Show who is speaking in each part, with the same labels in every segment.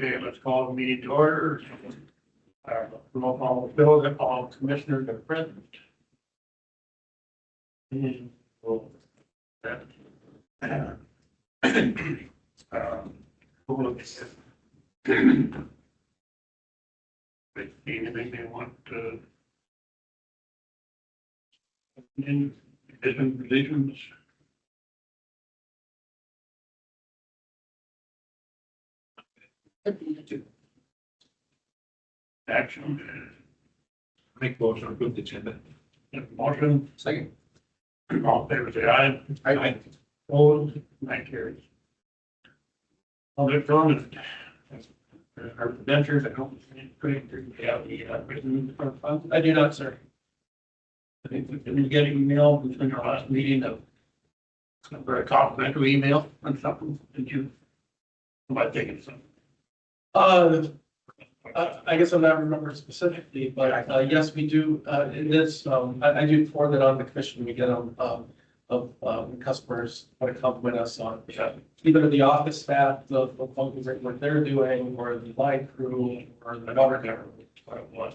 Speaker 1: Okay, let's call the meeting to order. Roll call bill that all commissioners are present. And we'll that. We'll look at anything they want in different religions. Action.
Speaker 2: Make motion to approve the agenda.
Speaker 1: Motion.
Speaker 2: Second.
Speaker 1: All in favor, say aye.
Speaker 2: Aye.
Speaker 1: Opposed, that carries. Public comment. Our presenters, I don't think we have the written fund.
Speaker 3: I do not, sir.
Speaker 1: I think we can get an email between our last meeting of a very complimentary email on something. Did you? Somebody taking something?
Speaker 3: I guess I'm not remembering specifically, but yes, we do. In this, I do forward it on the commission. We get them of customers want to compliment us on either the office staff, the functions that what they're doing, or the line crew, or the water department,
Speaker 1: What it was,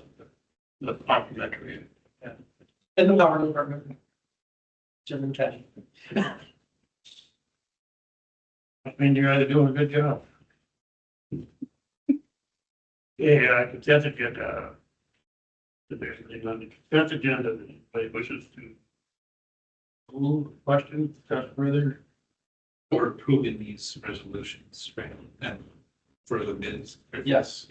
Speaker 1: the complimentary.
Speaker 3: and the power department. Jim and Kenny.
Speaker 1: I mean, you're either doing a good job. Yeah, consent agenda. Basically, on the consent agenda, anybody wishes to move, questions, discuss further.
Speaker 2: Or approving these resolutions, right? And for the bids.
Speaker 3: Yes,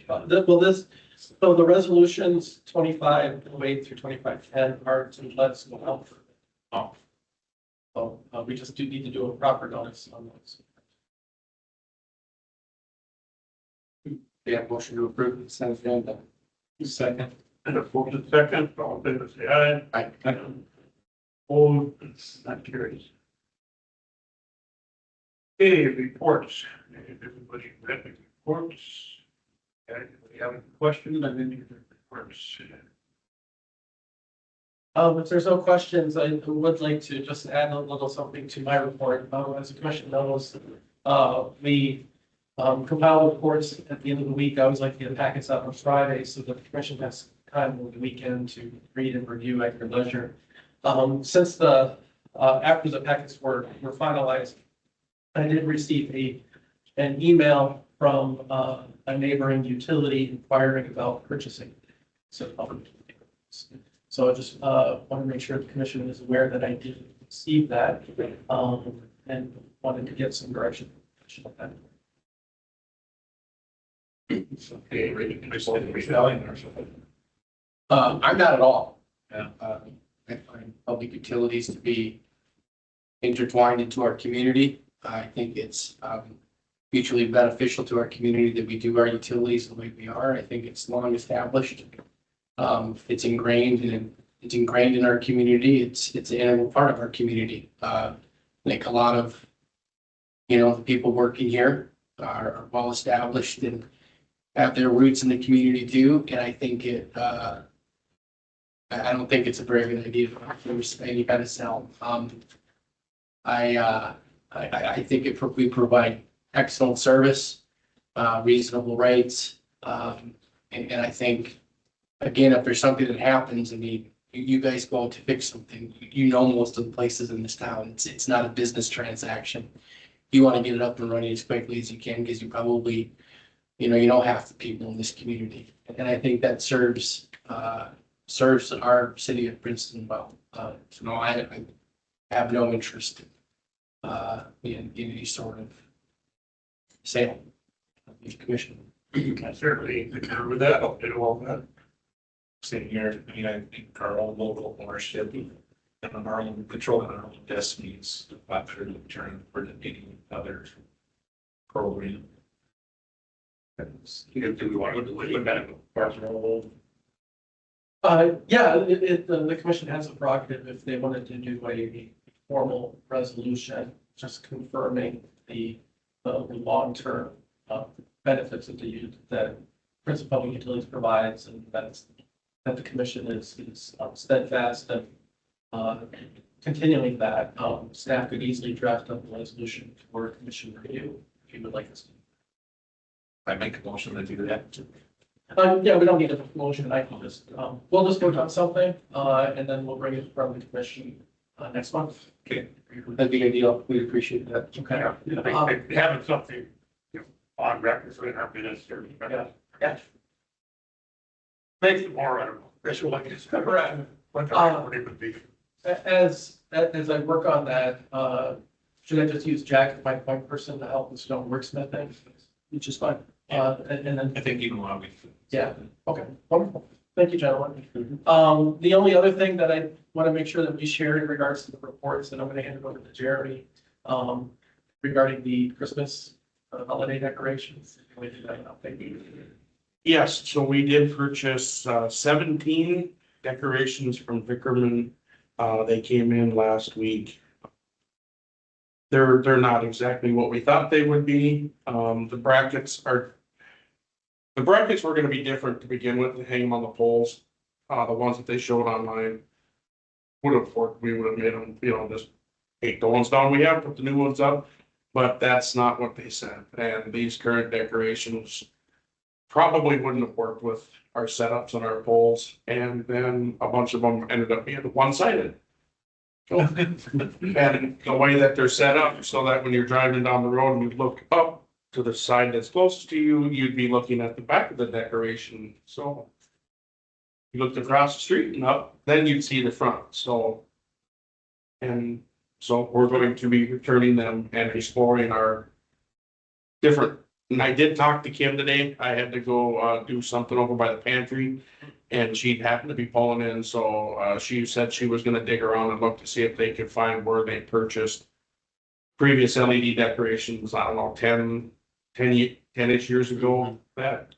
Speaker 3: so the resolutions 2508 through 2510 are to let us know help.
Speaker 2: Oh,
Speaker 3: So we just need to do a proper notice on those.
Speaker 4: Yeah, motion to approve the consent agenda.
Speaker 2: second.
Speaker 1: And a fourth and second, all in favor, say aye.
Speaker 4: Aye.
Speaker 1: Opposed, that carries. Okay, reports. Everybody read the reports. Okay, if you have any questions, I need the reports.
Speaker 3: If there's no questions, I would like to just add a little something to my report. As the commission knows, we compile reports at the end of the week. I always like to get packets out on Friday so that the commission has time over the weekend to read and review at your leisure. Since after the packets were finalized, I did receive an email from a neighboring utility inquiring about purchasing. So I just want to make sure the commission is aware that I did receive that and wanted to get some direction on that.
Speaker 1: Okay, reselling or something.
Speaker 4: I'm not at all.
Speaker 2: Yeah.
Speaker 4: I find public utilities to be intertwined into our community. I think it's mutually beneficial to our community that we do our utilities the way we are. I think it's long established. It's ingrained in our community. It's an integral part of our community. Like a lot of, the people working here are well established and have their roots in the community too. And I think I don't think it's a very good idea for any kind of sell. I think we provide excellent service, reasonable rates. And I think, again, if there's something that happens, I mean, you guys go out to fix something, most of the places in this town, it's not a business transaction. You want to get it up and running as quickly as you can because you probably, you know half the people in this community. And I think that serves our city of Princeton well. So no, I have no interest in any sort of sale of the commission.
Speaker 1: I certainly concur with that. I'll do all that.
Speaker 2: Sitting here, I mean, I think our own local ownership and our own control of our own destinies, after the turn for the meeting other program.
Speaker 1: Do we want to do it medical?
Speaker 3: Yeah, the commission has a prerogative if they wanted to do a formal resolution, just confirming the long-term benefits of that Princeton Public Utilities provides, and that the commission is steadfast and continuing that. Staff could easily draft up a resolution for commission review if you would like us to.
Speaker 2: I make a motion to do that.
Speaker 3: Yeah, we don't need a motion. I can just, we'll just work on something, and then we'll bring it from the commission, next month.
Speaker 2: Okay.
Speaker 4: That'd be ideal. We'd appreciate that.
Speaker 3: Okay.
Speaker 1: I think having something, on record for our minutes here.
Speaker 3: Yeah.
Speaker 1: Makes it more, I don't know, visual, I guess.
Speaker 3: Correct.
Speaker 1: What the priority would be.
Speaker 3: As I work on that, should I just use Jack as my point person to help with stonework thing? Which is fine. And then,
Speaker 2: I think you know how we.
Speaker 3: Yeah. okay, wonderful. Thank you, gentlemen. The only other thing that I want to make sure that we share in regards to the reports, and I'm going to hand it over to Jeremy, regarding the Christmas holiday decorations. Can we do that an update?
Speaker 5: Yes, so we did purchase 17 decorations from Vickerman. They came in last week. They're not exactly what we thought they would be. The brackets were gonna be different to begin with, to hang them on the poles. The ones that they showed online would have worked. We would have made them, just take the ones down we have, put the new ones up. But that's not what they said. And these current decorations probably wouldn't have worked with our setups and our poles, and then a bunch of them ended up being one-sided. And the way that they're set up, so that when you're driving down the road and you look up to the side that's closest to you, you'd be looking at the back of the decoration, so. You looked across the street and up, then you'd see the front, so. And so we're going to be returning them and exploring our different. And I did talk to Kim today. I had to go do something over by the pantry, and she happened to be pulling in, so she said she was gonna dig around and look to see if they could find where they purchased previous LED decorations, I don't know, 10-ish years ago, that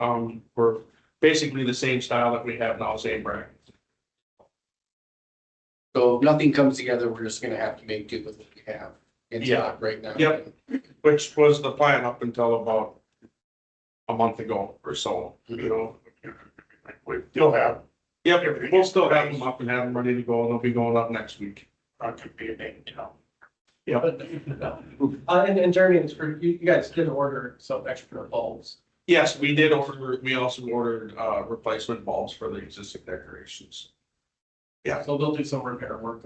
Speaker 5: were basically the same style that we have now, same brand.
Speaker 4: So if nothing comes together, we're just gonna have to make do with what we have in
Speaker 5: Yeah.
Speaker 4: stock right now.
Speaker 5: Yep. Which was the plan up until about a month ago or so,
Speaker 1: We still have,
Speaker 5: Yep, we'll still have them up and have them ready to go, and they'll be going up next week.
Speaker 1: that could be a day in town.
Speaker 3: And Jeremy, it's for, you guys did order some extra bulbs.
Speaker 5: Yes, we did order, we also ordered replacement bulbs for the existing decorations. Yeah.
Speaker 3: So they'll do some repair work.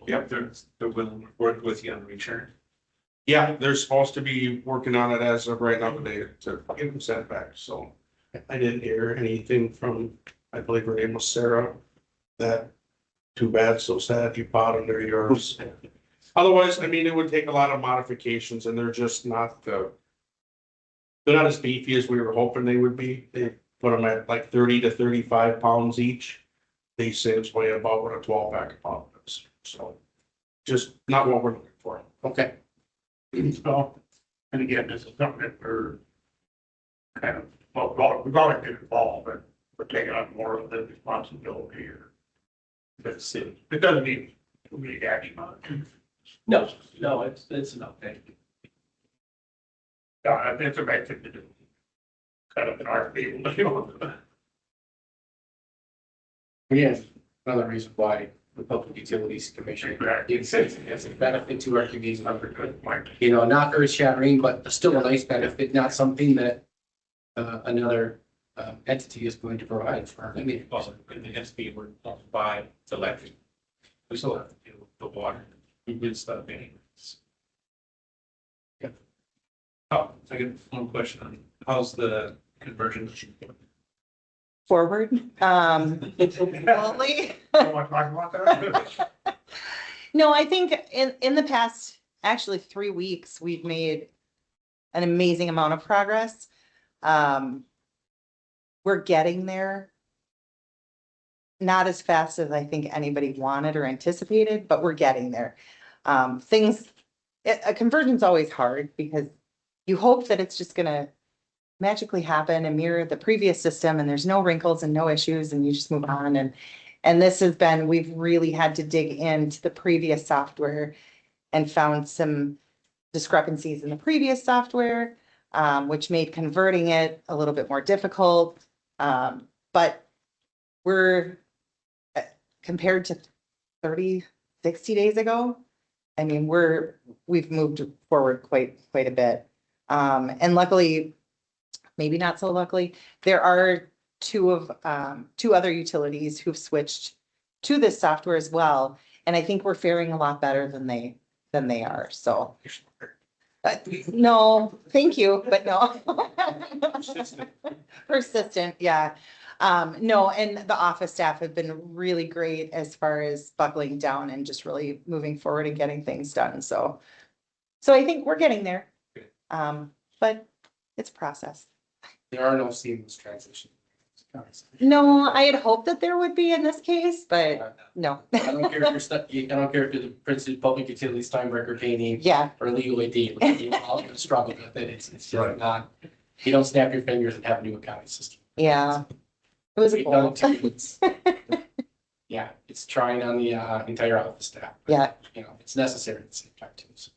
Speaker 5: Yep.
Speaker 2: They're willing to work with you on return.
Speaker 5: Yeah, they're supposed to be working on it as of right now today to get them sent back, so. I didn't hear anything from, I believe her name was Sarah, that too bad, so sad, you bought them, they're yours. Otherwise, I mean, it would take a lot of modifications, and they're just not they're not as beefy as we were hoping they would be. They put them at like 30 to 35 pounds each. These things weigh about what a 12-pack of pop is, so just not what we're looking for.
Speaker 4: Okay,
Speaker 1: So, and again, this is something that we're kind of, we've always been involved, but we're taking on more of the responsibility here. That's it. It doesn't need immediate action on it.
Speaker 3: No, it's an update.
Speaker 1: Yeah, it's a bad thing to do. Kind of in our field,
Speaker 4: again, another reason why the Public Utilities Commission exists as a benefit to our community.
Speaker 1: Good point.
Speaker 4: Not earth shattering, but still a nice benefit, not something that another entity is going to provide for our community.
Speaker 2: Also, in the SB, we're not by the electric. We still have to deal with the water and stuff anyways.
Speaker 4: Yeah.
Speaker 2: Oh, I get one question on how's the conversion?
Speaker 6: Forward, slowly.
Speaker 1: Don't want to talk about that?
Speaker 6: No, I think in the past, actually 3 weeks, we've made an amazing amount of progress. We're getting there. Not as fast as I think anybody wanted or anticipated, but we're getting there. A conversion's always hard because you hope that it's just gonna magically happen and mirror the previous system and there's no wrinkles and no issues and you just move on. And this has been, we've really had to dig into the previous software and found some discrepancies in the previous software, which made converting it a little bit more difficult. But we're compared to 30, 60 days ago. I mean, we've moved forward quite a bit. And luckily maybe not so luckily. There are two other utilities who've switched to this software as well. And I think we're faring a lot better than they are, so. No, thank you, but no. Persistent, yeah. No, and the office staff have been really great as far as buckling down and just really moving forward and getting things done, so. So I think we're getting there. But it's a process.
Speaker 4: There are no seamless transitions.
Speaker 6: No, I had hoped that there would be in this case, but no.
Speaker 4: I don't care if you're stuck, I don't care if you're the Princeton Public Utilities Steinbrecher Painting
Speaker 6: Yeah,
Speaker 4: or legal aid, you're all gonna struggle with it. It's just not, you don't snap your fingers and have a new accounting system.
Speaker 6: yeah. It was a
Speaker 4: We
Speaker 6: goal.
Speaker 4: don't, it's- Yeah, it's trying on the entire office staff.
Speaker 6: Yeah.
Speaker 4: You know, it's necessary at the same time too. So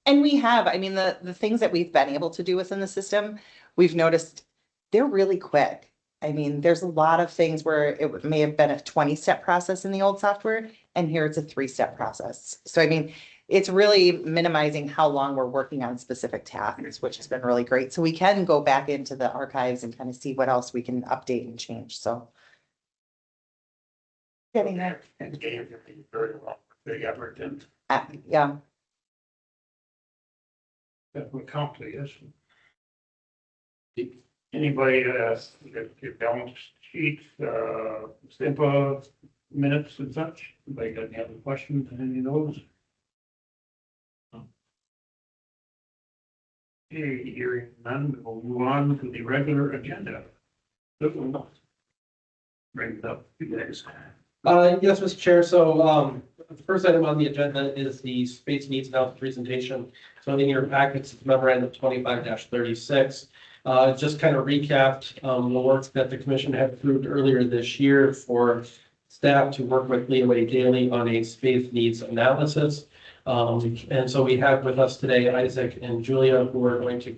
Speaker 6: And we have, I mean, the things that we've been able to do within the system, we've noticed they're really quick. I mean, there's a lot of things where it may have been a 20-step process in the old software, and here it's a 3-step process. So I mean, it's really minimizing how long we're working on specific tasks, which has been really great. So we can go back into the archives and kind of see what else we can update and change, so. Getting there.
Speaker 1: And Dave, you're doing very well, big effort, and
Speaker 6: Yeah,
Speaker 1: that will count to yes. Anybody, your balance sheets, SIPA minutes and such, anybody got any other questions, on any of those? Okay, hearing none, we'll move on to the regular agenda. Bring it up, you guys.
Speaker 3: Yes, Mr. Chair, so, the first item on the agenda is the space needs analysis presentation. So in your packets, it's memorandum 25-36. Just kind of recapped, the work that the commission had approved earlier this year for staff to work with Leeway Daily on a space needs analysis. And so we have with us today Isaac and Julia, who are going to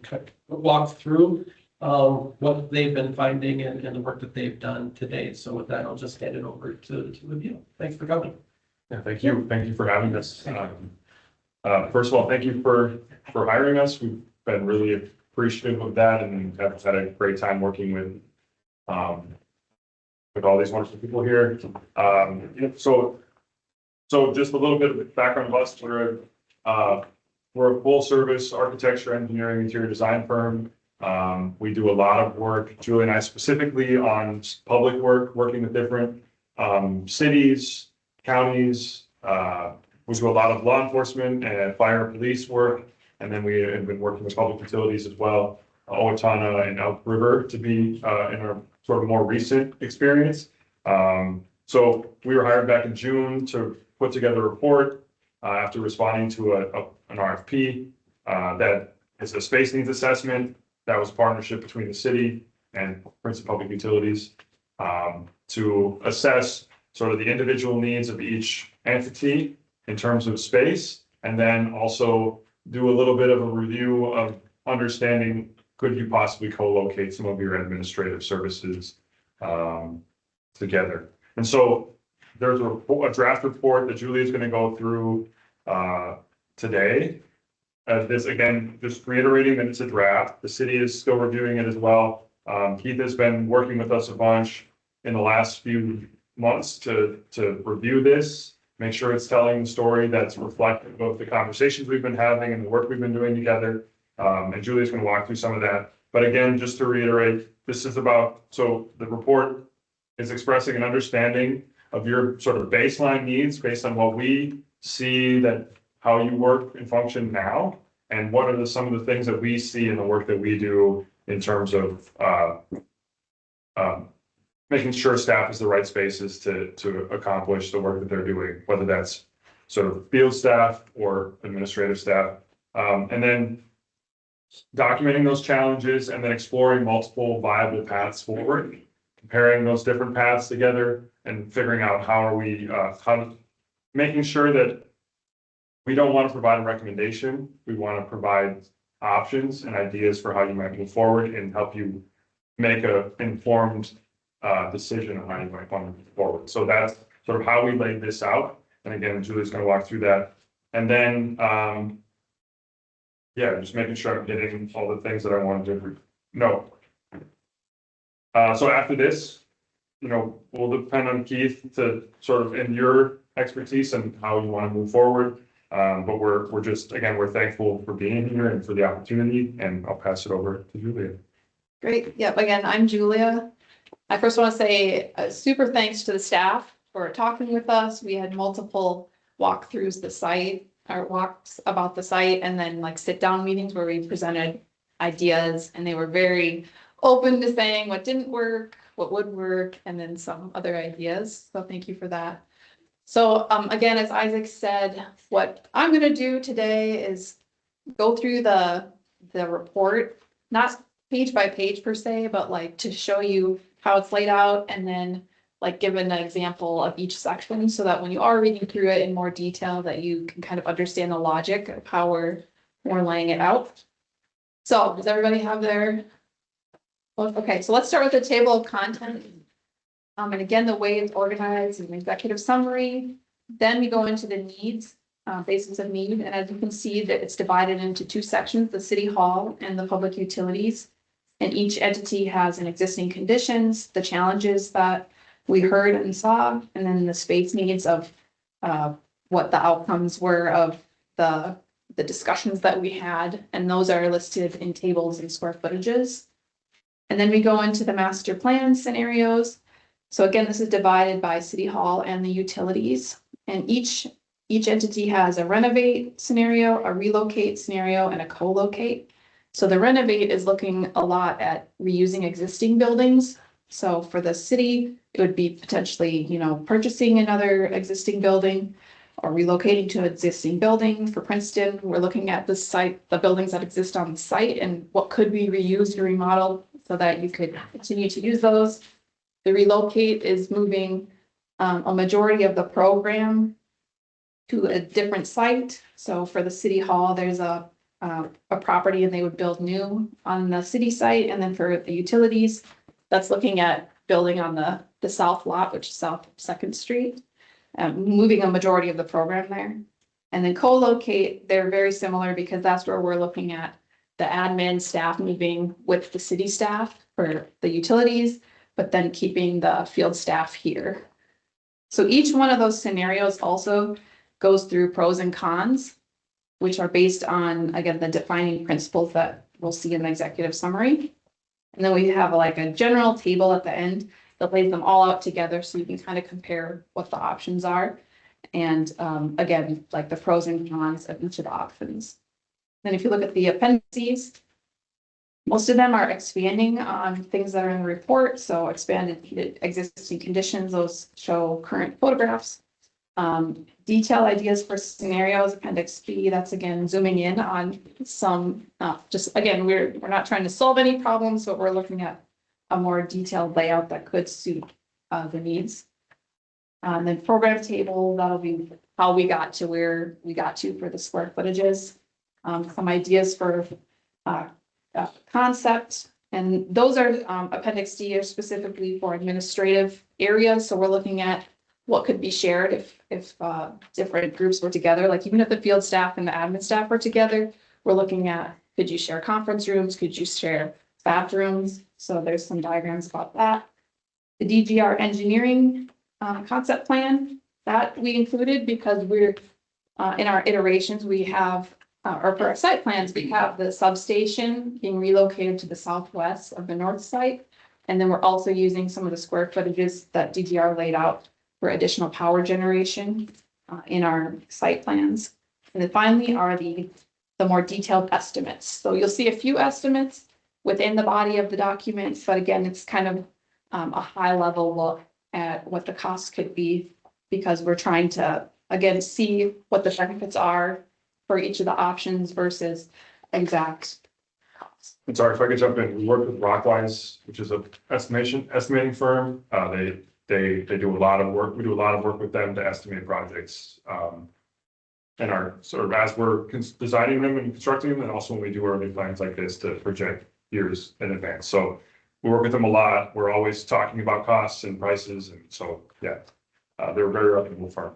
Speaker 3: walk through what they've been finding and the work that they've done today. So with that, I'll just hand it over to you. Thanks for coming.
Speaker 7: Yeah, thank you. Thank you for having us. First of all, thank you for hiring us. We've been really appreciative of that and have had a great time working with all these wonderful people here. So just a little bit of background of us. We're a full service architecture, engineering, interior design firm. We do a lot of work, Julie and I specifically, on public work, working with different cities, counties. We do a lot of law enforcement and fire and police work. And then we have been working with public utilities as well, Owatonna and Elk River to be in our sort of more recent experience. So we were hired back in June to put together a report after responding to an RFP that is a space needs assessment. That was a partnership between the city and Princeton Public Utilities to assess sort of the individual needs of each entity in terms of space, and then also do a little bit of a review of understanding, could you possibly co-locate some of your administrative services together? And so there's a draft report that Julie is going to go through today. This, again, just reiterating that it's a draft. The city is still reviewing it as well. Keith has been working with us a bunch in the last few months to review this, make sure it's telling the story that's reflective of the conversations we've been having and the work we've been doing together. And Julie's going to walk through some of that. But again, just to reiterate, this is about, so the report is expressing an understanding of your sort of baseline needs based on what we see that how you work and function now, and what are some of the things that we see in the work that we do in terms of making sure staff is the right spaces to accomplish the work that they're doing, whether that's sort of field staff or administrative staff. And then documenting those challenges and then exploring multiple viable paths forward, comparing those different paths together and figuring out how are we, making sure that we don't want to provide a recommendation. We want to provide options and ideas for how you might move forward and help you make a informed decision on how you might want to move forward. So that's sort of how we laid this out. And again, Julie's going to walk through that. And then, yeah, just making sure I'm hitting all the things that I wanted to No. So after this, you know, will depend on Keith to sort of in your expertise and how you want to move forward. But we're just, again, we're thankful for being here and for the opportunity, and I'll pass it over to Julia.
Speaker 8: Great. Yep. Again, I'm Julia. I first want to say a super thanks to the staff for talking with us. We had multiple walkthroughs the site, or walks about the site, and then like sit down meetings where we presented ideas, and they were very open to saying what didn't work, what would work, and then some other ideas. So thank you for that. So again, as Isaac said, what I'm going to do today is go through the report, not page by page per se, but like to show you how it's laid out, and then like give an example of each section so that when you are reading through it in more detail, that you can kind of understand the logic of how we're laying it out. So does everybody have their? Well, okay, so let's start with the table of contents. And again, the way it's organized is an executive summary. Then we go into the needs, basis of need. And as you can see that it's divided into two sections, the city hall and the public utilities. And each entity has an existing conditions, the challenges that we heard and saw, and then the space needs of what the outcomes were of the discussions that we had. And those are listed in tables and square footages. And then we go into the master plan scenarios. So again, this is divided by city hall and the utilities. And each entity has a renovate scenario, a relocate scenario, and a co-locate. So the renovate is looking a lot at reusing existing buildings. So for the city, it would be potentially, you know, purchasing another existing building or relocating to an existing building. For Princeton, we're looking at the site, the buildings that exist on the site, and what could be reused or remodeled so that you could continue to use those. The relocate is moving a majority of the program to a different site. So for the city hall, there's a property and they would build new on the city site. And then for the utilities, that's looking at building on the south lot, which is South 2nd Street, moving a majority of the program there. And then co-locate, they're very similar because that's where we're looking at the admin staff moving with the city staff for the utilities, but then keeping the field staff here. So each one of those scenarios also goes through pros and cons, which are based on, again, the defining principles that we'll see in the executive summary. And then we have like a general table at the end that lays them all out together so you can kind of compare what the options are. And again, like the pros and cons of each of the options. Then if you look at the appendices, most of them are expanding on things that are in the report. So expanded existing conditions, those show current photographs. Detail ideas for scenarios, appendix B, that's again zooming in on some, just again, we're not trying to solve any problems, but we're looking at a more detailed layout that could suit the needs. And then program table, that'll be how we got to where we got to for the square footages. Some ideas for concept, and those are appendix D are specifically for administrative areas. So we're looking at what could be shared if different groups were together, like even if the field staff and the admin staff were together, we're looking at, could you share conference rooms? Could you share bathrooms? So there's some diagrams about that. The DGR engineering concept plan that we included because we're in our iterations, we have or for our site plans, we have the substation being relocated to the southwest of the north site. And then we're also using some of the square footages that DGR laid out for additional power generation in our site plans. And then finally are the more detailed estimates. So you'll see a few estimates within the body of the documents, but again, it's kind of a high level look at what the costs could be because we're trying to, again, see what the benefits are for each of the options versus exact costs.
Speaker 7: I'm sorry if I could jump in. We work with Rockwise, which is a estimating firm. They do a lot of work. We do a lot of work with them to estimate projects. And our sort of as we're designing them and constructing them, and also when we do urban plans like this to project years in advance. So we work with them a lot. We're always talking about costs and prices, and so yeah, they're a very reputable firm.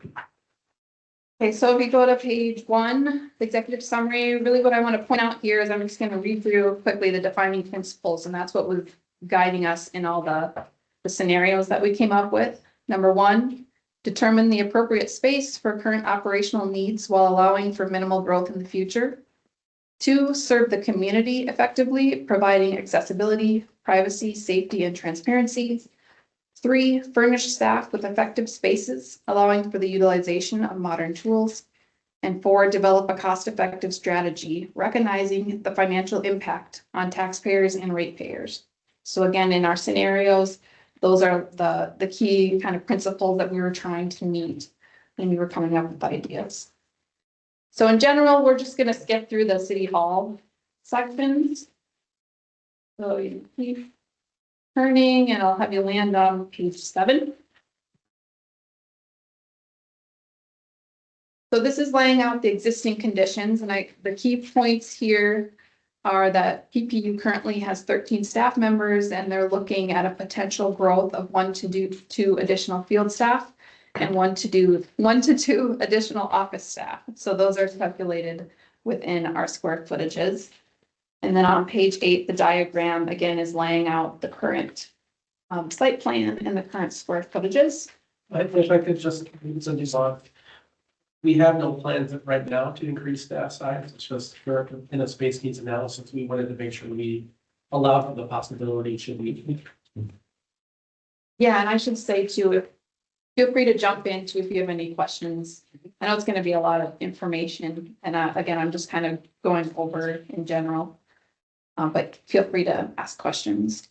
Speaker 8: Okay, so if we go to page 1, the executive summary, really what I want to point out here is I'm just going to read through quickly the defining principles, and that's what was guiding us in all the scenarios that we came up with. Number 1, determine the appropriate space for current operational needs while allowing for minimal growth in the future. 2, serve the community effectively, providing accessibility, privacy, safety, and transparency. 3, furnish staff with effective spaces, allowing for the utilization of modern tools. And 4, develop a cost-effective strategy, recognizing the financial impact on taxpayers and ratepayers. So again, in our scenarios, those are the key kind of principles that we were trying to meet when we were coming up with ideas. So in general, we're just gonna skip through the city hall sections. So you keep turning and I'll have you land on page 7. So this is laying out the existing conditions, and the key points here are that PPU currently has 13 staff members, and they're looking at a potential growth of 1 to 2 additional field staff and 1 to 2 additional office staff. So those are calculated within our square footages. And then on page 8, the diagram again is laying out the current site plan and the current square footages.
Speaker 3: If I could just, send these on. We have no plans right now to increase staff size. It's just we're in a space needs analysis. We wanted to make sure we allow for the possibility should we.
Speaker 8: Yeah, and I should say too, feel free to jump in too if you have any questions. I know it's going to be a lot of information, and again, I'm just kind of going over in general, but feel free to ask questions.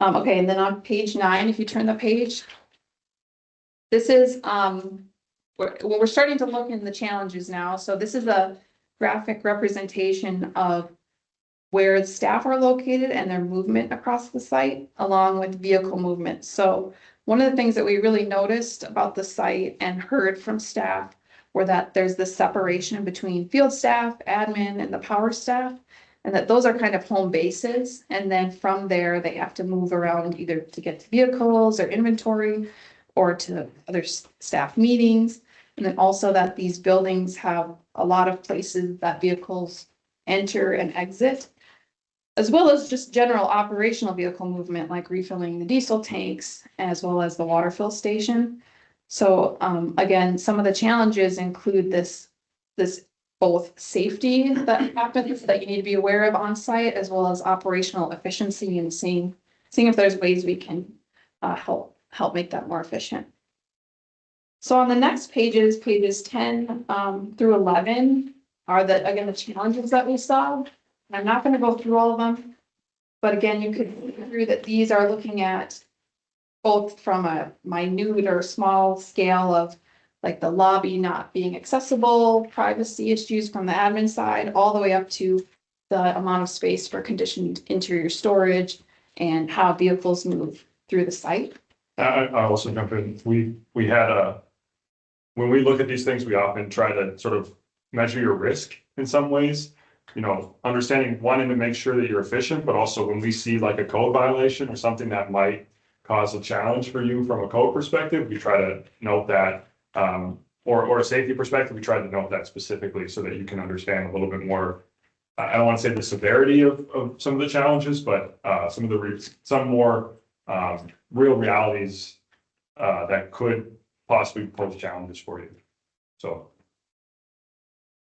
Speaker 8: Okay, and then on page 9, if you turn the page, this is we're starting to look in the challenges now. So this is a graphic representation of where the staff are located and their movement across the site, along with vehicle movement. So one of the things that we really noticed about the site and heard from staff were that there's this separation between field staff, admin, and the power staff, and that those are kind of home bases. And then from there, they have to move around either to get to vehicles or inventory or to other staff meetings. And then also that these buildings have a lot of places that vehicles enter and exit, as well as just general operational vehicle movement, like refilling the diesel tanks, as well as the water fill station. So again, some of the challenges include this both safety that happens that you need to be aware of on site, as well as operational efficiency and seeing if there's ways we can help make that more efficient. So on the next pages 10 through 11 are the challenges that we saw. I'm not going to go through all of them, but again, you could see through that these are looking at both from a minute or small scale of like the lobby not being accessible, privacy issues from the admin side, all the way up to the amount of space for conditioned interior storage and how vehicles move through the site.
Speaker 7: I also jump in. We had when we look at these things, we often try to sort of measure your risk in some ways. You know, understanding wanting to make sure that you're efficient, but also when we see like a code violation or something that might cause a challenge for you from a code perspective, we try to note that, or a safety perspective, we try to note that specifically so that you can understand a little bit more. I don't want to say the severity of some of the challenges, but some more real realities that could possibly pose challenges for you. So.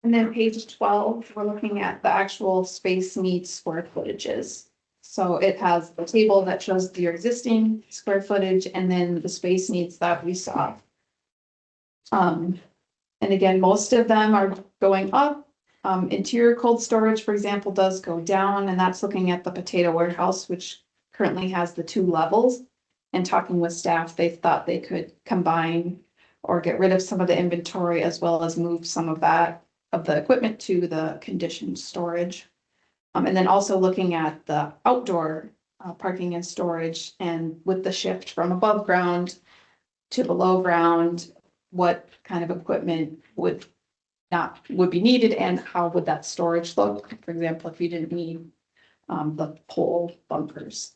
Speaker 8: And then page 12, we're looking at the actual space meets square footages. So it has the table that shows your existing square footage and then the space needs that we saw. And again, most of them are going up. Interior cold storage, for example, does go down, and that's looking at the potato warehouse, which currently has the 2 levels. And talking with staff, they thought they could combine or get rid of some of the inventory as well as move some of the equipment to the conditioned storage. And then also looking at the outdoor parking and storage, and with the shift from above ground to below ground, what kind of equipment would be needed and how would that storage look? For example, if you didn't need the pole bumpers.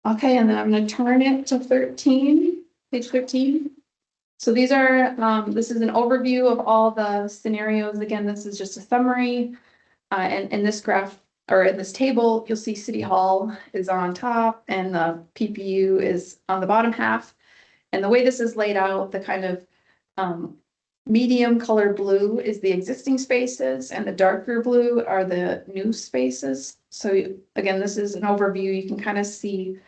Speaker 8: Okay, and then I'm going to turn it to 13, page 13. So these are, this is an overview of all the scenarios. Again, this is just a summary. And in this graph, or in this table, you'll see City Hall is on top and the PPU is on the bottom half. And the way this is laid out, the kind of medium color blue is the existing spaces and the darker blue are the new spaces. So again, this is an overview. You can kind of see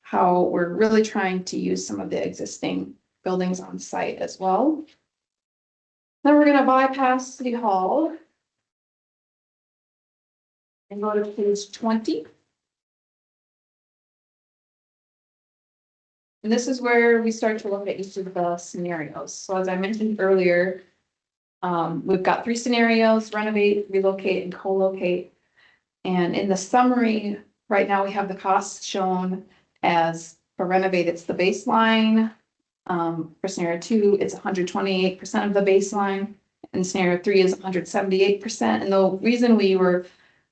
Speaker 8: how we're really trying to use some of the existing buildings on site as well. Then we're gonna bypass City Hall and go to page 20. And this is where we start to look at each of the scenarios. So as I mentioned earlier, we've got 3 scenarios: renovate, relocate, and co-locate. And in the summary, right now we have the costs shown as for renovate, it's the baseline. For scenario 2, it's 128% of the baseline. And scenario 3 is 178%. And the reason we were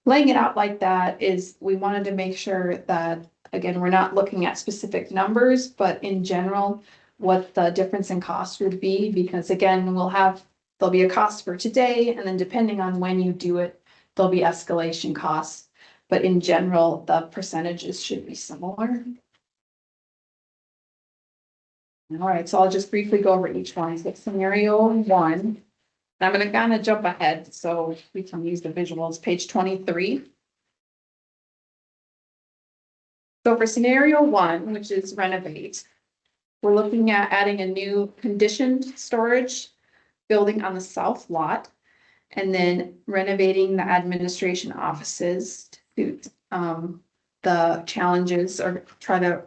Speaker 8: laying it out like that is we wanted to make sure that, again, we're not looking at specific numbers, but in general, what the difference in cost would be, because again, there'll be a cost for today, and then depending on when you do it, there'll be escalation costs. But in general, the percentages should be similar. All right, so I'll just briefly go over each one. So scenario 1, and I'm going to kind of jump ahead so we can use the visuals. Page 23. So for scenario 1, which is renovate, we're looking at adding a new conditioned storage building on the south lot, and then renovating the administration offices to the challenges, or try to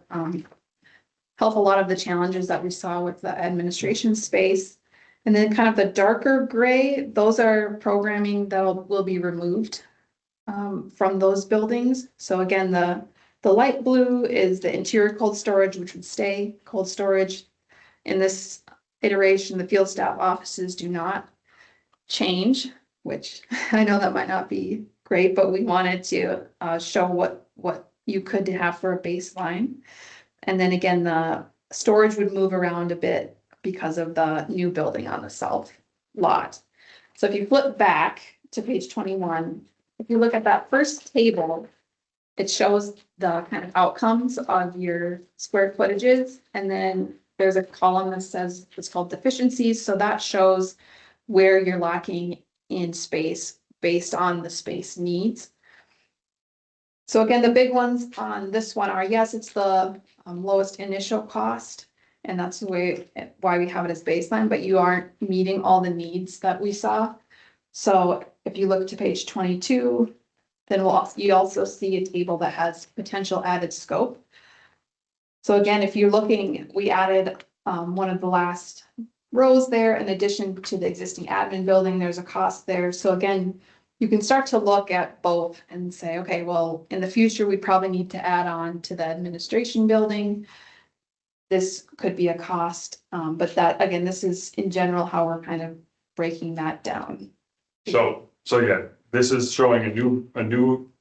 Speaker 8: help a lot of the challenges that we saw with the administration space. And then kind of the darker gray, those are programming that will be removed from those buildings. So again, the light blue is the interior cold storage, which would stay cold storage. In this iteration, the field staff offices do not change, which I know that might not be great, but we wanted to show what you could have for a baseline. And then again, the storage would move around a bit because of the new building on the south lot. So if you flip back to page 21, if you look at that first table, it shows the kind of outcomes of your square footages. And then there's a column that says it's called deficiencies. So that shows where you're lacking in space based on the space needs. So again, the big ones on this one are, yes, it's the lowest initial cost, and that's the way why we have it as baseline, but you aren't meeting all the needs that we saw. So if you look to page 22, then you also see a table that has potential added scope. So again, if you're looking, we added one of the last rows there in addition to the existing admin building. There's a cost there. So again, you can start to look at both and say, okay, well, in the future, we probably need to add on to the administration building. This could be a cost, but that, again, this is in general how we're kind of breaking that down.
Speaker 7: So yeah, this is showing a new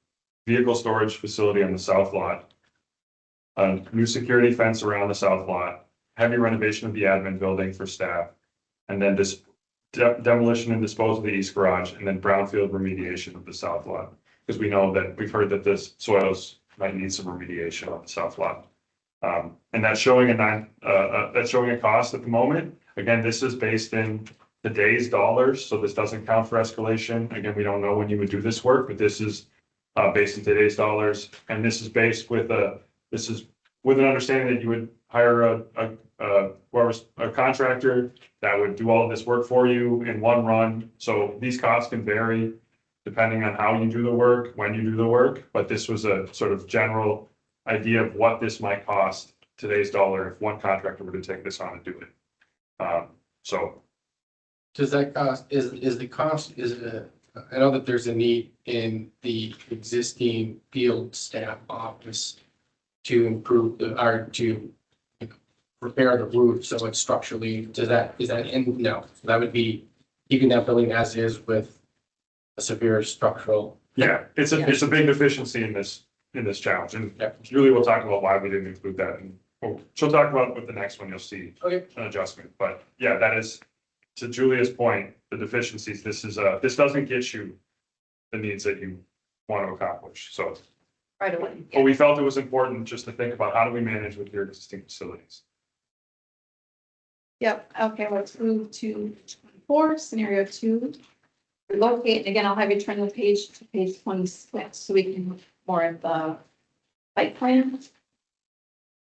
Speaker 7: vehicle storage facility on the south lot. A new security fence around the south lot, heavy renovation of the admin building for staff, and then this demolition and disposal of the east garage, and then brownfield remediation of the south lot. Because we know that we've heard that this soils might need some remediation on the south lot. And that's showing a cost at the moment. Again, this is based in today's dollars, so this doesn't count for escalation. Again, we don't know when you would do this work, but this is based in today's dollars, and this is based with an understanding that you would hire a contractor that would do all of this work for you in one run. So these costs can vary depending on how you do the work, when you do the work, but this was a sort of general idea of what this might cost today's dollar if one contractor were to take this on and do it. So.
Speaker 4: Does that cost, is the cost, I know that there's a need in the existing field staff office to improve to repair the roof, so it's structurally, is that in? No, so that would be keeping that building as is with a severe structural.
Speaker 7: Yeah, it's a big deficiency in this challenge, and Julie will talk about why we didn't include that in well, she'll talk about with the next one, you'll see
Speaker 3: Okay.
Speaker 7: an adjustment, but yeah, that is, to Julia's point, the deficiencies, this doesn't get you the needs that you want to accomplish, so.
Speaker 8: Right away.
Speaker 7: But we felt it was important just to think about how do we manage with your existing facilities?
Speaker 8: Yep, okay, let's move to 24, scenario 2. Relocate, again, I'll have you turn the page to page 26, so we can look more at the site plan.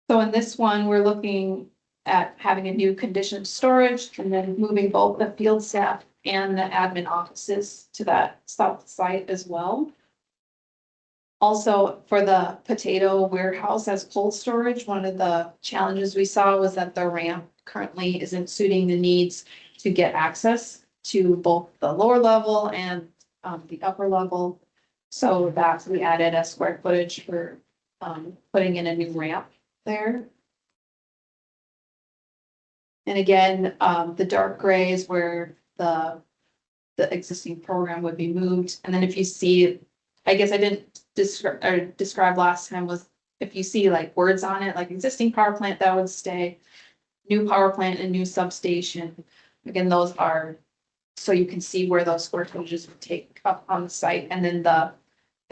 Speaker 8: So in this one, we're looking at having a new conditioned storage and then moving both the field staff and the admin offices to that south site as well. Also, for the potato warehouse as cold storage, one of the challenges we saw was that the ramp currently isn't suiting the needs to get access to both the lower level and the upper level. So that we added a square footage for putting in a new ramp there. And again, the dark gray is where the existing program would be moved. And then if you see, I guess I didn't describe last time, was if you see like words on it, like existing power plant, that would stay. New power plant and new substation. Again, those are, so you can see where those square footages would take up on the site. And then the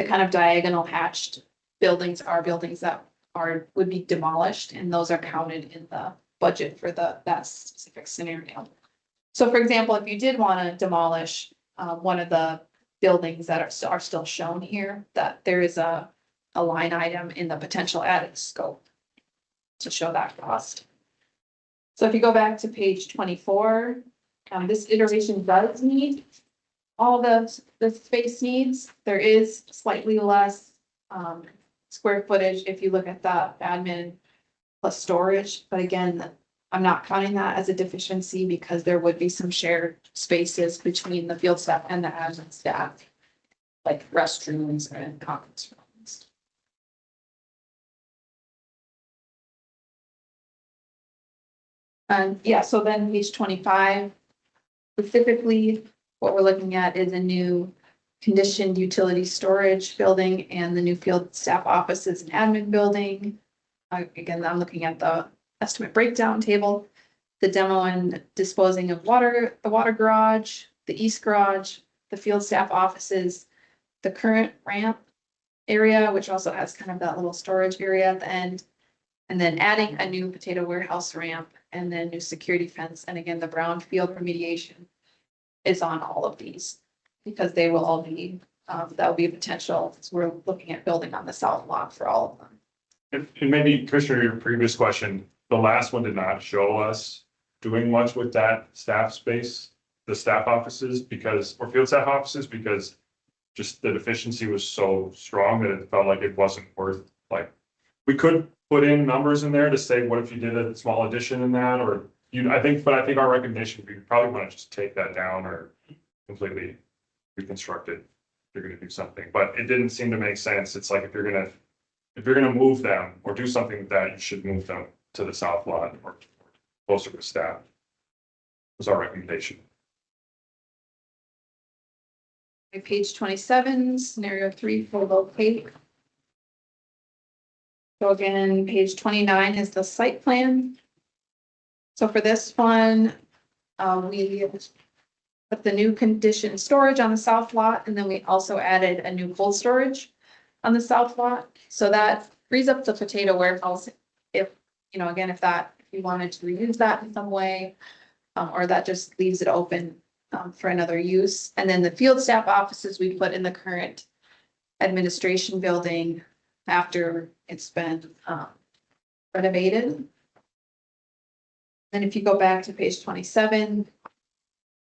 Speaker 8: kind of diagonal hatched buildings are buildings that would be demolished, and those are counted in the budget for that specific scenario. So for example, if you did want to demolish one of the buildings that are still shown here, that there is a line item in the potential added scope to show that cost. So if you go back to page 24, this iteration does meet all the space needs. There is slightly less square footage if you look at the admin plus storage, but again, I'm not counting that as a deficiency because there would be some shared spaces between the field staff and the admin staff, like restrooms and conference rooms. And yeah, so then page 25, specifically what we're looking at is a new conditioned utility storage building and the new field staff offices and admin building. Again, I'm looking at the estimate breakdown table, the demo and disposing of water, the water garage, the east garage, the field staff offices, the current ramp area, which also has kind of that little storage area at the end, and then adding a new potato warehouse ramp and then new security fence. And again, the brownfield remediation is on all of these because they will all be, that will be a potential. So we're looking at building on the south lot for all of them.
Speaker 7: And maybe Commissioner, your previous question, the last one did not show us doing much with that staff space, the staff offices, or field staff offices, because just the deficiency was so strong that it felt like it wasn't worth, like, we could put in numbers in there to say, what if you did a small addition in that, or I think our recommendation, we probably want to just take that down or completely reconstruct it. If you're going to do something, but it didn't seem to make sense. It's like, if you're going to move them or do something with that, you should move them to the south lot or closer to staff. Was our recommendation.
Speaker 8: Page 27, scenario 3 for locate. So again, page 29 is the site plan. So for this one, we put the new conditioned storage on the south lot, and then we also added a new cold storage on the south lot. So that frees up the potato warehouse if, again, if you wanted to reuse that in some way, or that just leaves it open for another use. And then the field staff offices we put in the current administration building after it's been renovated. Then if you go back to page 27,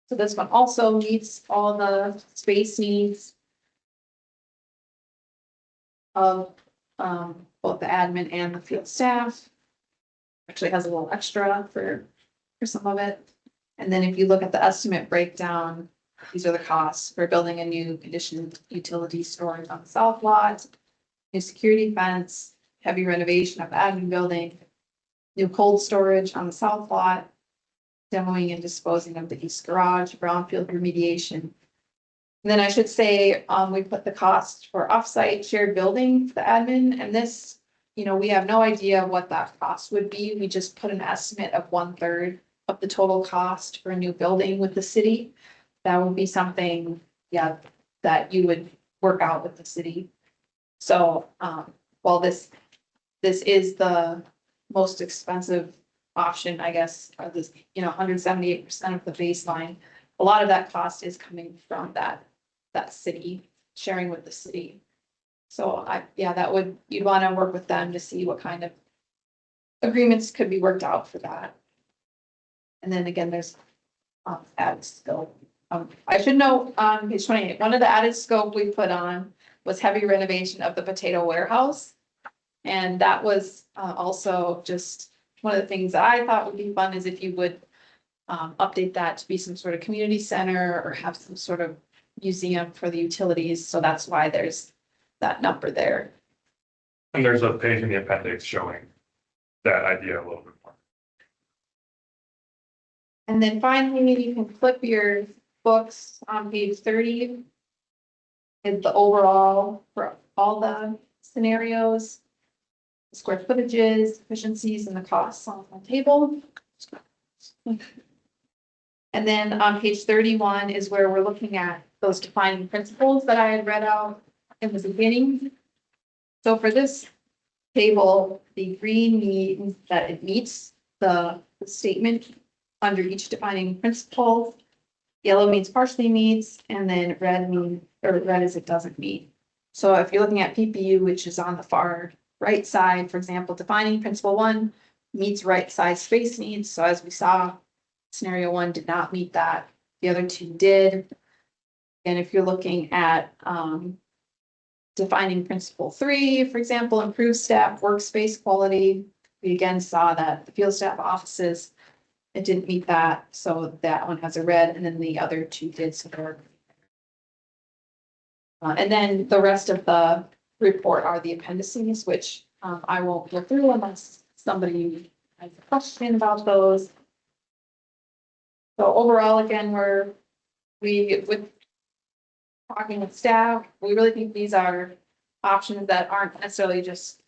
Speaker 8: so this one also meets all the space needs of both the admin and the field staff. Actually has a little extra for some of it. And then if you look at the estimate breakdown, these are the costs for building a new conditioned utility storage on the south lot, new security fence, heavy renovation of the admin building, new cold storage on the south lot, demoing and disposing of the east garage, brownfield remediation. And then I should say, we put the cost for offsite shared building for the admin, and this you know, we have no idea what that cost would be. We just put an estimate of 1/3 of the total cost for a new building with the city. That would be something, yeah, that you would work out with the city. So, while this is the most expensive option, I guess, or this, you know, 178% of the baseline, a lot of that cost is coming from that city, sharing with the city. So you'd want to work with them to see what kind of agreements could be worked out for that. And then again, there's added scope. I should note on page 28, one of the added scope we put on was heavy renovation of the potato warehouse. And that was also just one of the things that I thought would be fun is if you would update that to be some sort of community center or have some sort of museum for the utilities. So that's why there's that number there.
Speaker 7: And there's a page in the appendix showing that idea a little bit more.
Speaker 8: And then finally, you can flip your books on page 30. Is the overall for all the scenarios, square footages, efficiencies, and the costs on the table. And then on page 31 is where we're looking at those defining principles that I had read out in the beginning. So for this table, the green means that it meets the statement under each defining principle. Yellow means partially meets, and then red is it doesn't meet. So if you're looking at PPU, which is on the far right side, for example, defining principle 1 meets right side space needs. So as we saw, scenario 1 did not meet that. The other 2 did. And if you're looking at defining principle 3, for example, improve staff workspace quality, we again saw that the field staff offices, it didn't meet that. So that one has a red, and then the other 2 did. So they're and then the rest of the report are the appendices, which I won't go through unless somebody has a question about those. So overall, again, with talking with staff, we really think these are options that aren't necessarily just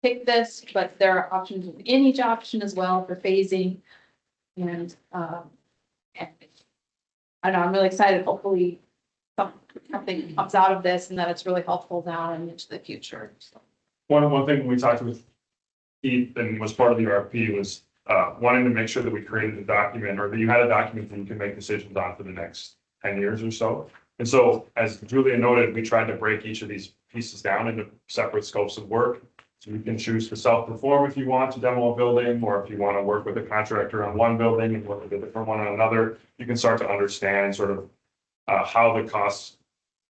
Speaker 8: pick this, but there are options in each option as well for phasing. And I don't know, I'm really excited. Hopefully something comes out of this and that it's really helpful now and into the future. So.
Speaker 7: One thing we talked with Keith and was part of the RFP was wanting to make sure that we created a document or that you had a document that you can make decisions on for the next 10 years or so. And so, as Julia noted, we tried to break each of these pieces down into separate scopes of work. So you can choose to self-perform if you want to demo a building, or if you want to work with a contractor on one building and work with a different one on another. You can start to understand sort of how the costs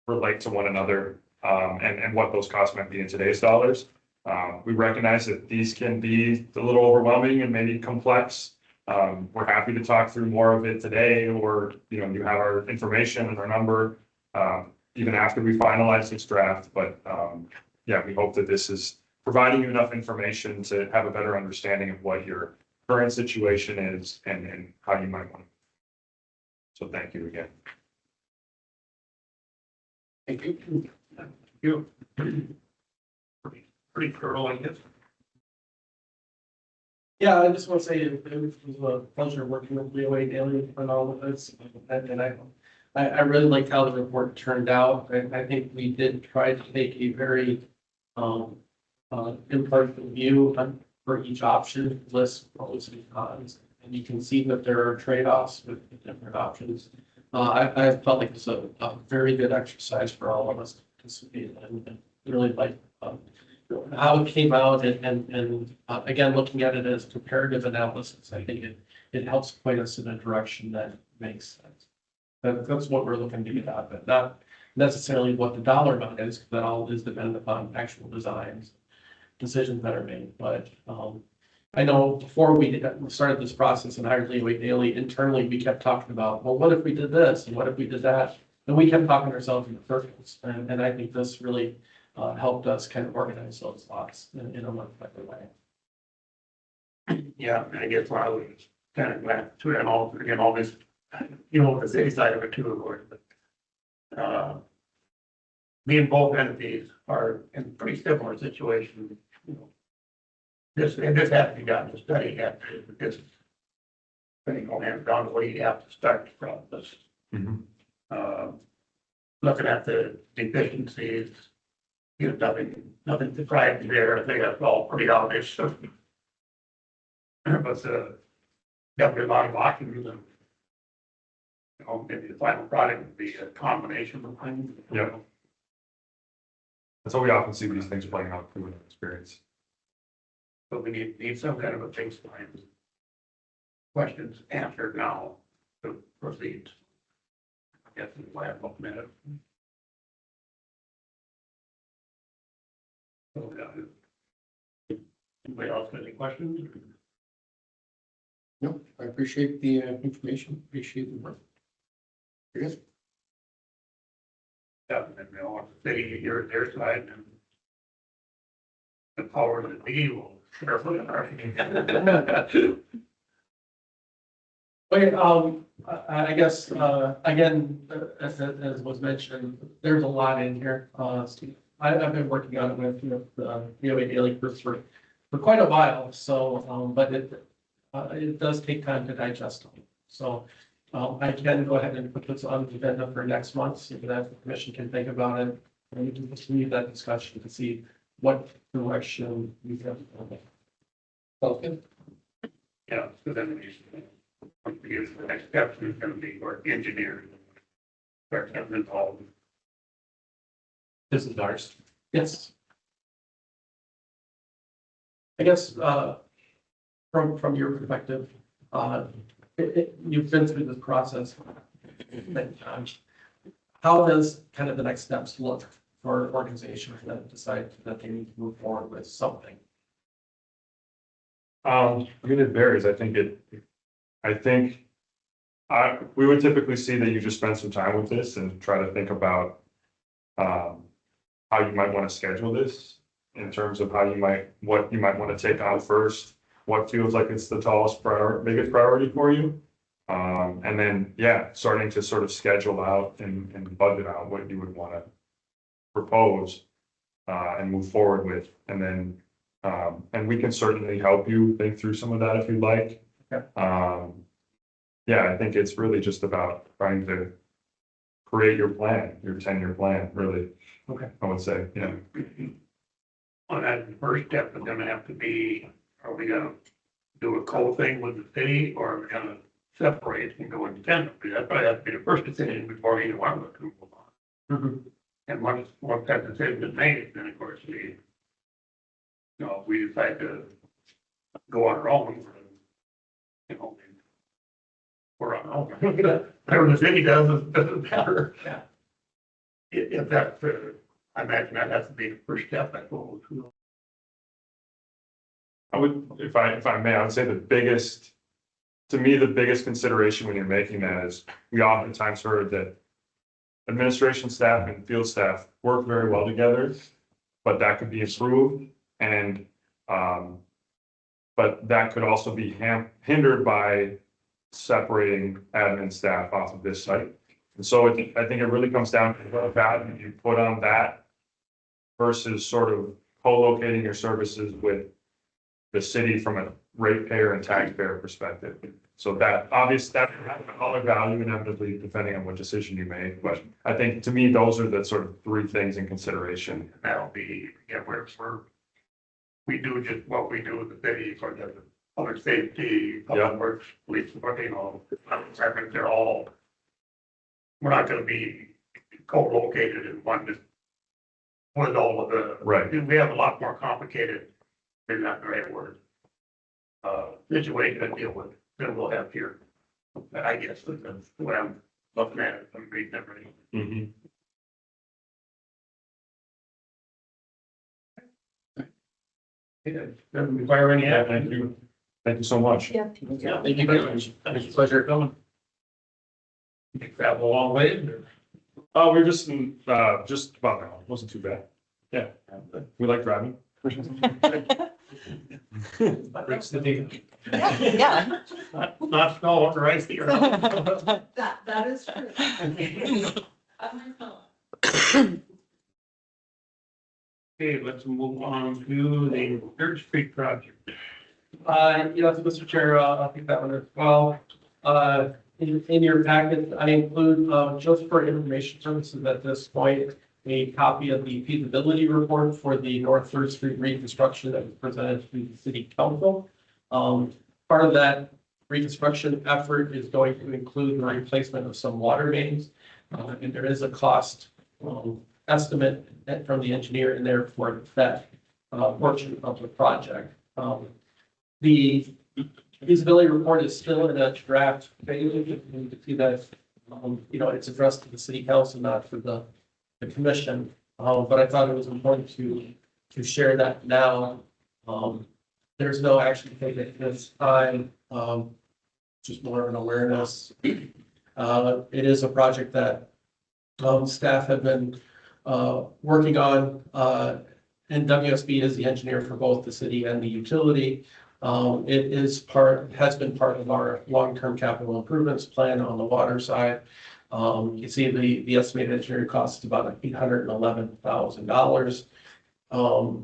Speaker 7: relate to one another and what those costs might be in today's dollars. We recognize that these can be a little overwhelming and maybe complex. We're happy to talk through more of it today, or you have our information and our number even after we finalize this draft. But yeah, we hope that this is providing you enough information to have a better understanding of what your current situation is and how you might want to. So thank you again.
Speaker 4: Thank you.
Speaker 1: You. Pretty thorough, I guess.
Speaker 3: Yeah, I just want to say it was a pleasure working with Leo Daily and all of this. And I really liked how the report turned out. I think we did try to take a very impartial view for each option, list pros and cons. And you can see that there are trade-offs with the different options. I felt like it's a very good exercise for all of us to participate in, and really like how it came out and again, looking at it as comparative analysis, I think it helps point us in a direction that makes sense. That's what we're looking to get out of it, not necessarily what the dollar amount is, because that all is dependent upon actual designs, decisions that are made. But I know before we started this process and hired Leo Daily, internally, we kept talking about, well, what if we did this? And what if we did that? And we kept talking ourselves in circles. And I think this really helped us kind of organize those thoughts in a much better way.
Speaker 1: Yeah, I guess why I was kind of glad to and all this, the city side of it too, of course, but me and both entities are in pretty similar situations. this has to be done, the study has to, this. Depending on how done, the way you have to start the process.
Speaker 7: Mhm.
Speaker 1: Looking at the deficiencies, you know, nothing surprising there, I think that's all pretty obvious. But, definitely a lot of options and, you know, maybe the final product would be a combination of things.
Speaker 7: Yeah. That's how we often see these things playing out through an experience.
Speaker 1: But we need some kind of a baseline. Questions answered now to proceed. I guess we'll have a minute. So, anybody else got any questions?
Speaker 4: No, I appreciate the information, appreciate the work. Very good.
Speaker 1: Yeah, and you know, the city, you're their side and the power of the be will carefully.
Speaker 3: Okay, I guess, again, as was mentioned, there's a lot in here. I've been working on it with, VOA Daily Groups for quite a while, so, but it does take time to digest them. So, I can go ahead and put this on the agenda for next month, so that the commission can think about it. And we can continue that discussion to see what direction we can.
Speaker 4: Sounds good.
Speaker 1: Yeah, so then the next step is gonna be for engineering. Start getting involved.
Speaker 2: This is ours.
Speaker 3: Yes. I guess, from your perspective, you've been through this process many times. How does kind of the next steps look for organizations that decide that they need to move forward with something?
Speaker 7: I mean, it varies. We would typically see that you just spend some time with this and try to think about how you might want to schedule this in terms of what you might want to take on first, what feels like it's the biggest priority for you. And then, yeah, starting to sort of schedule out and budget out what you would want to propose and move forward with. And then, and we can certainly help you think through some of that if you'd like.
Speaker 3: Okay.
Speaker 7: Yeah, I think it's really just about trying to create your plan, your 10-year plan, really.
Speaker 3: Okay.
Speaker 7: I would say, yeah.
Speaker 1: On that first step is gonna have to be, are we gonna do a co-thing with the city or are we gonna separate and go independently? That probably has to be the first decision before either one of us can move on.
Speaker 3: Mm-hmm.
Speaker 1: And once that decision is made, then of course we decide to go on our own. You know, we're on our own. Whatever the city does, it doesn't matter.
Speaker 3: Yeah.
Speaker 1: If that's, I imagine that has to be the first step, I suppose.
Speaker 7: I would, if I may, I would say the biggest consideration when you're making that is we oftentimes heard that administration staff and field staff work very well together, but that could be improved and, but that could also be hindered by separating admin staff off of this site. And so I think it really comes down to what value you put on that versus sort of co-locating your services with the city from a ratepayer and taxpayer perspective. So that obviously that has a dollar value inevitably depending on what decision you make. But I think to me, those are the sort of three things in consideration.
Speaker 1: And that'll be, we do just what we do with the city for the public safety, public works, police, I think they're all, we're not gonna be co-located in one, with all of the.
Speaker 7: Right.
Speaker 1: We have a lot more complicated, maybe not the right word, situation to deal with than we'll have here. I guess that's the way I'm looking at it, I'm reading everything.
Speaker 7: Mm-hmm.
Speaker 1: Doesn't require any
Speaker 7: Yeah,
Speaker 1: action.
Speaker 7: thank you. Thank you so much.
Speaker 8: Yeah.
Speaker 4: Yeah, thank you very much. It's a pleasure coming.
Speaker 1: You travel a long way.
Speaker 7: Oh, we're just just about now. It wasn't too bad. Yeah, we like driving.
Speaker 8: Yeah, yeah.
Speaker 1: Not snow or icy or.
Speaker 8: That is true.
Speaker 1: Okay, let's move on to the Third Street project.
Speaker 3: Yes, Mr. Chair, I'll take that one as well. In your packet, I include, just for information purposes at this point, a copy of the feasibility report for the North Third Street reconstruction that was presented to the city council. Part of that reconstruction effort is going to include the replacement of some water mains. And there is a cost, estimate from the engineer in there for that, portion of the project. The feasibility report is still in a draft phase. You can see that, it's addressed to the city council, not for the commission. But I thought it was important to share that now. There's no action taken at this time, just more of an awareness. It is a project that, staff have been, working on, and WSB is the engineer for both the city and the utility. It has been part of our long-term capital improvements plan on the water side. You can see the estimated engineering cost is about $811,000.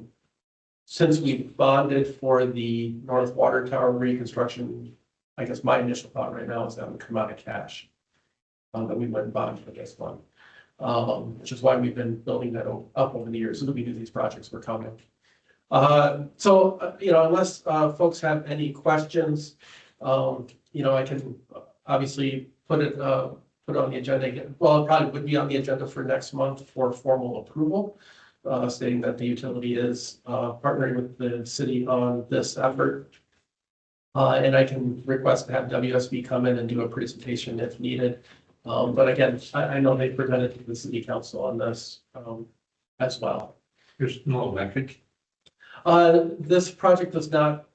Speaker 3: Since we bonded for the North Water Tower reconstruction, I guess my initial thought right now is that would come out of cash. That we went and bonded for this one. Which is why we've been building that up over the years so that we knew these projects were coming. Unless folks have any questions, I can obviously put it on the agenda again. Well, it probably would be on the agenda for next month for formal approval, stating that the utility is partnering with the city on this effort. And I can request to have WSB come in and do a presentation if needed. But again, I know they presented to the city council on this as well.
Speaker 1: There's no electric.
Speaker 3: This project does not,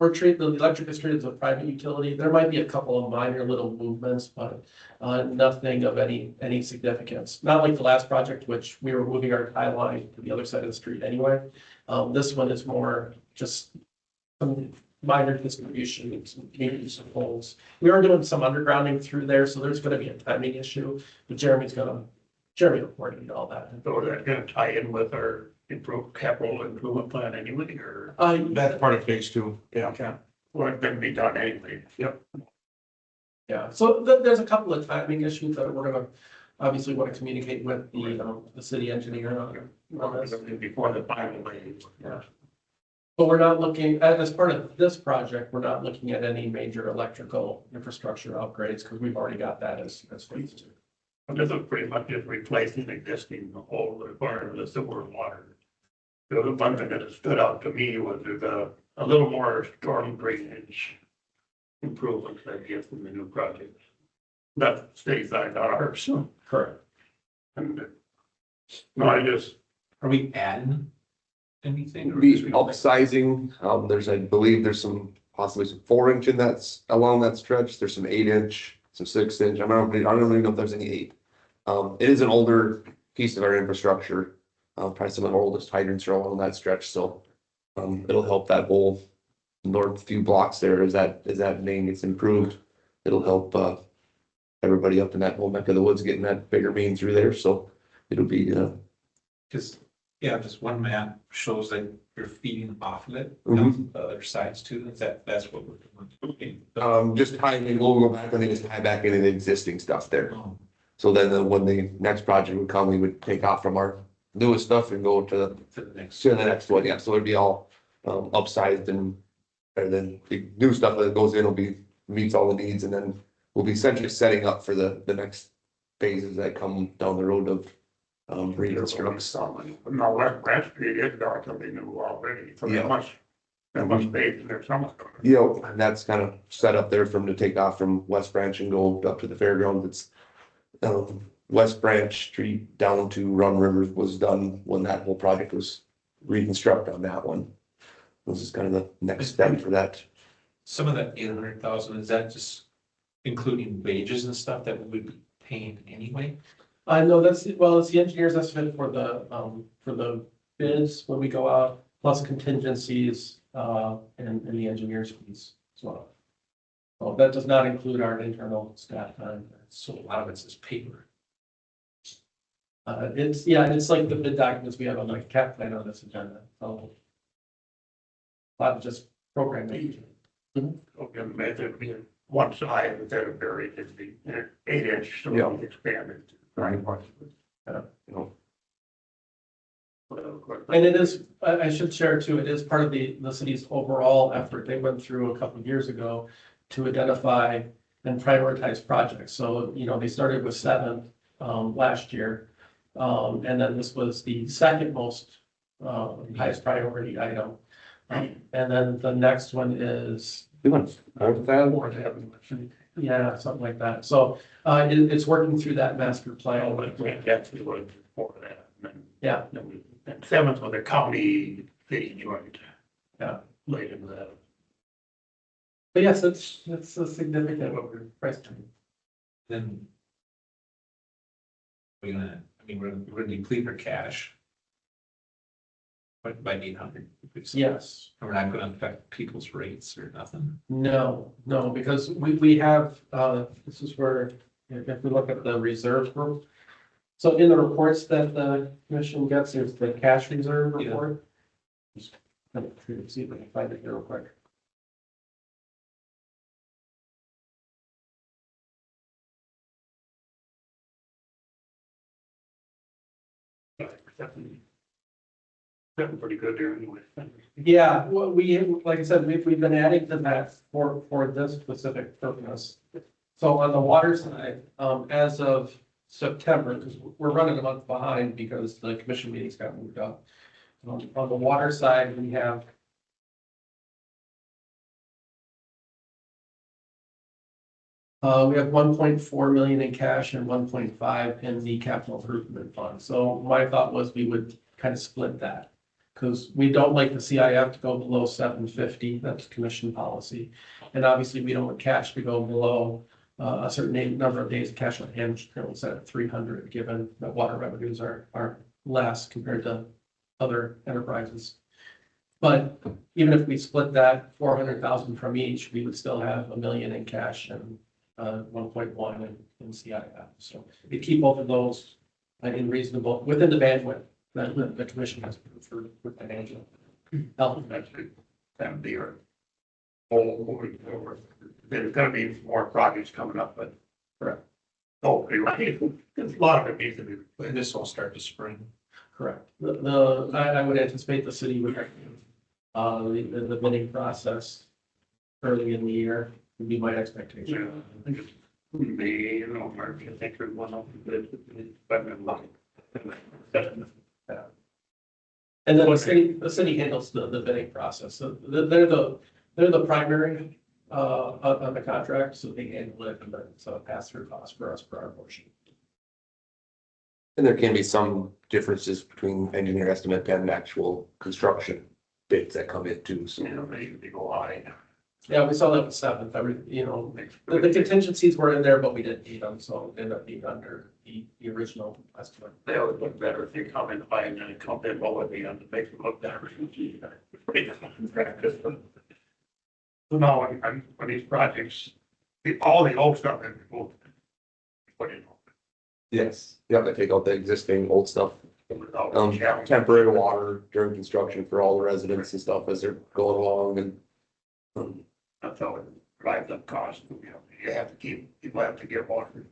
Speaker 3: the electric is treated as a private utility. There might be a couple of minor little movements, but nothing of any significance. Not like the last project, which we were moving our tie line to the other side of the street anyway. This one is more just some minor distribution, some communities and poles. We are doing some undergrounding through there, so there's gonna be a timing issue, but Jeremy reported into all that.
Speaker 1: So that's gonna tie in with our capital improvement plan anyway, or?
Speaker 5: That's part of phase two, yeah.
Speaker 1: Okay. Well, it's gonna be done anyway.
Speaker 5: Yep.
Speaker 3: Yeah, so there's a couple of timing issues that we're gonna obviously want to communicate with the city engineer on this.
Speaker 1: Before the final day.
Speaker 3: Yeah. But we're not looking, as part of this project, we're not looking at any major electrical infrastructure upgrades because we've already got that as phase two.
Speaker 1: And this is pretty much just replacing existing whole part of the sewer and water. The one thing that stood out to me was a little more storm drainage improvements, I guess, in the new project. That stays on ours, so.
Speaker 3: Correct.
Speaker 1: And no, I just,
Speaker 2: Are we adding anything? or
Speaker 9: Be
Speaker 2: just-
Speaker 9: upsizing, I believe there's possibly some 4-inch in along that stretch, there's some 8-inch, some 6-inch, I don't even know if there's any 8. It is an older piece of our infrastructure, probably some of the oldest hydrants are along that stretch, so. It'll help that whole north few blocks there as that main gets improved. It'll help, everybody up in that whole neck of the woods getting that bigger main through there, so it'll be,
Speaker 2: Cause, yeah, just one map shows that you're feeding off of it,
Speaker 9: Mhm.
Speaker 2: the other sides too, that's what we're doing.
Speaker 9: just tying in, we'll go back and they just tie back into the existing stuff there.
Speaker 2: Oh,
Speaker 9: So then when the next project would come, we would take off from our newest stuff and go to
Speaker 2: to the next.
Speaker 9: the next one, yeah, so it'd be all upsized and then the new stuff that goes in will meets all the needs, and then we'll be essentially setting up for the next phases that come down the road of reconstructs.
Speaker 1: no, West Street is relatively new already, so
Speaker 9: Yeah.
Speaker 1: that must be in there somewhere.
Speaker 9: Yep, and that's kind of set up there from to take off from West Branch and go up to the fairgrounds. It's West Branch Street down to Run Rivers was done when that whole project was reconstructed on that one. This is kind of the next step for that.
Speaker 2: Some of that 800,000, is that just including wages and stuff that we would be paying anyway?
Speaker 3: No, it's the engineer's estimate for the bids when we go out, plus contingencies, and the engineer's fees as well. So that does not include our internal staff time.
Speaker 2: So a lot of it's just paper.
Speaker 3: It's like the bid documents we have on like cap plan on this agenda, so. A lot of just programming.
Speaker 1: Okay, imagine being one side instead of buried, it'd be 8 inch, so
Speaker 9: Yeah.
Speaker 1: we expanded.
Speaker 9: Right.
Speaker 1: Whatever.
Speaker 3: And it is, I should share too, it is part of the city's overall effort. They went through a couple of years ago to identify and prioritize projects. So, they started with 7 last year. And then this was the second most highest priority item. And then the next one is,
Speaker 9: We went more than that.
Speaker 1: Or they haven't mentioned.
Speaker 3: yeah, something like that. So it's working through that master
Speaker 1: Oh,
Speaker 3: plan.
Speaker 1: but we definitely would before that.
Speaker 3: Yeah.
Speaker 1: And 7th with the county city joint.
Speaker 3: Yeah.
Speaker 1: Late into that.
Speaker 3: But yes, it's a significant price change.
Speaker 2: Then. We're gonna deplete our cash. By 800.
Speaker 3: Yes.
Speaker 2: We're not gonna affect people's rates or nothing.
Speaker 3: No, because we have, this is where, if we look at the reserve group. So in the reports that the commission gets, there's the cash reserve
Speaker 2: Yeah.
Speaker 3: report. Just kind of try to see if I can find it here real quick.
Speaker 1: Definitely pretty good there anyway.
Speaker 3: Yeah, well, like I said, we've been adding to that for this specific purpose. So on the water side, as of September, because we're running a month behind because the commission meetings got moved up. On the water side, we have we have 1.4 million in cash and 1.5 in the capital improvement fund. So my thought was we would kind of split that. Because we don't like the CIF to go below 750, that's commission policy. And obviously, we don't want cash to go below a certain number of days of cash on hand, which currently set at 300, given that water revenues are less compared to other enterprises. But even if we split that 400,000 from each, we would still have 1 million in cash and 1.1 in CIF. So we keep both of those in reasonable, within the bandwidth that the commission has approved for financial health.
Speaker 1: That's it. That'd be our whole moving forward. There's gonna be more projects coming up, but.
Speaker 3: Correct.
Speaker 1: Oh, you're right. There's a lot of it needs to be.
Speaker 2: And this will start to spring.
Speaker 3: Correct. I would anticipate the city would, the bidding process early in the year would be my expectation.
Speaker 1: I think it's May, March, I think there's one of the, but I'm looking.
Speaker 3: And then the city handles the bidding process. So they're the primary on the contract, so they handle it and then so pass through cost for us for our portion.
Speaker 9: And there can be some differences between engineer estimate and actual construction bids that come in too, so.
Speaker 1: They go high.
Speaker 3: Yeah, we saw that with 7th, the contingencies were in there, but we didn't need them, so it ended up being under the original estimate.
Speaker 1: They always look better if you come in high and then come in low at the end, it makes them look better. So now, when these projects, all the old stuff is moved. Put in.
Speaker 9: Yes, yeah, they take out the existing old stuff.
Speaker 1: Without challenge.
Speaker 9: Temporary water during construction for all the residents and stuff as they're going along and.
Speaker 1: That's how it drives up costs, you have to keep, people have to get water.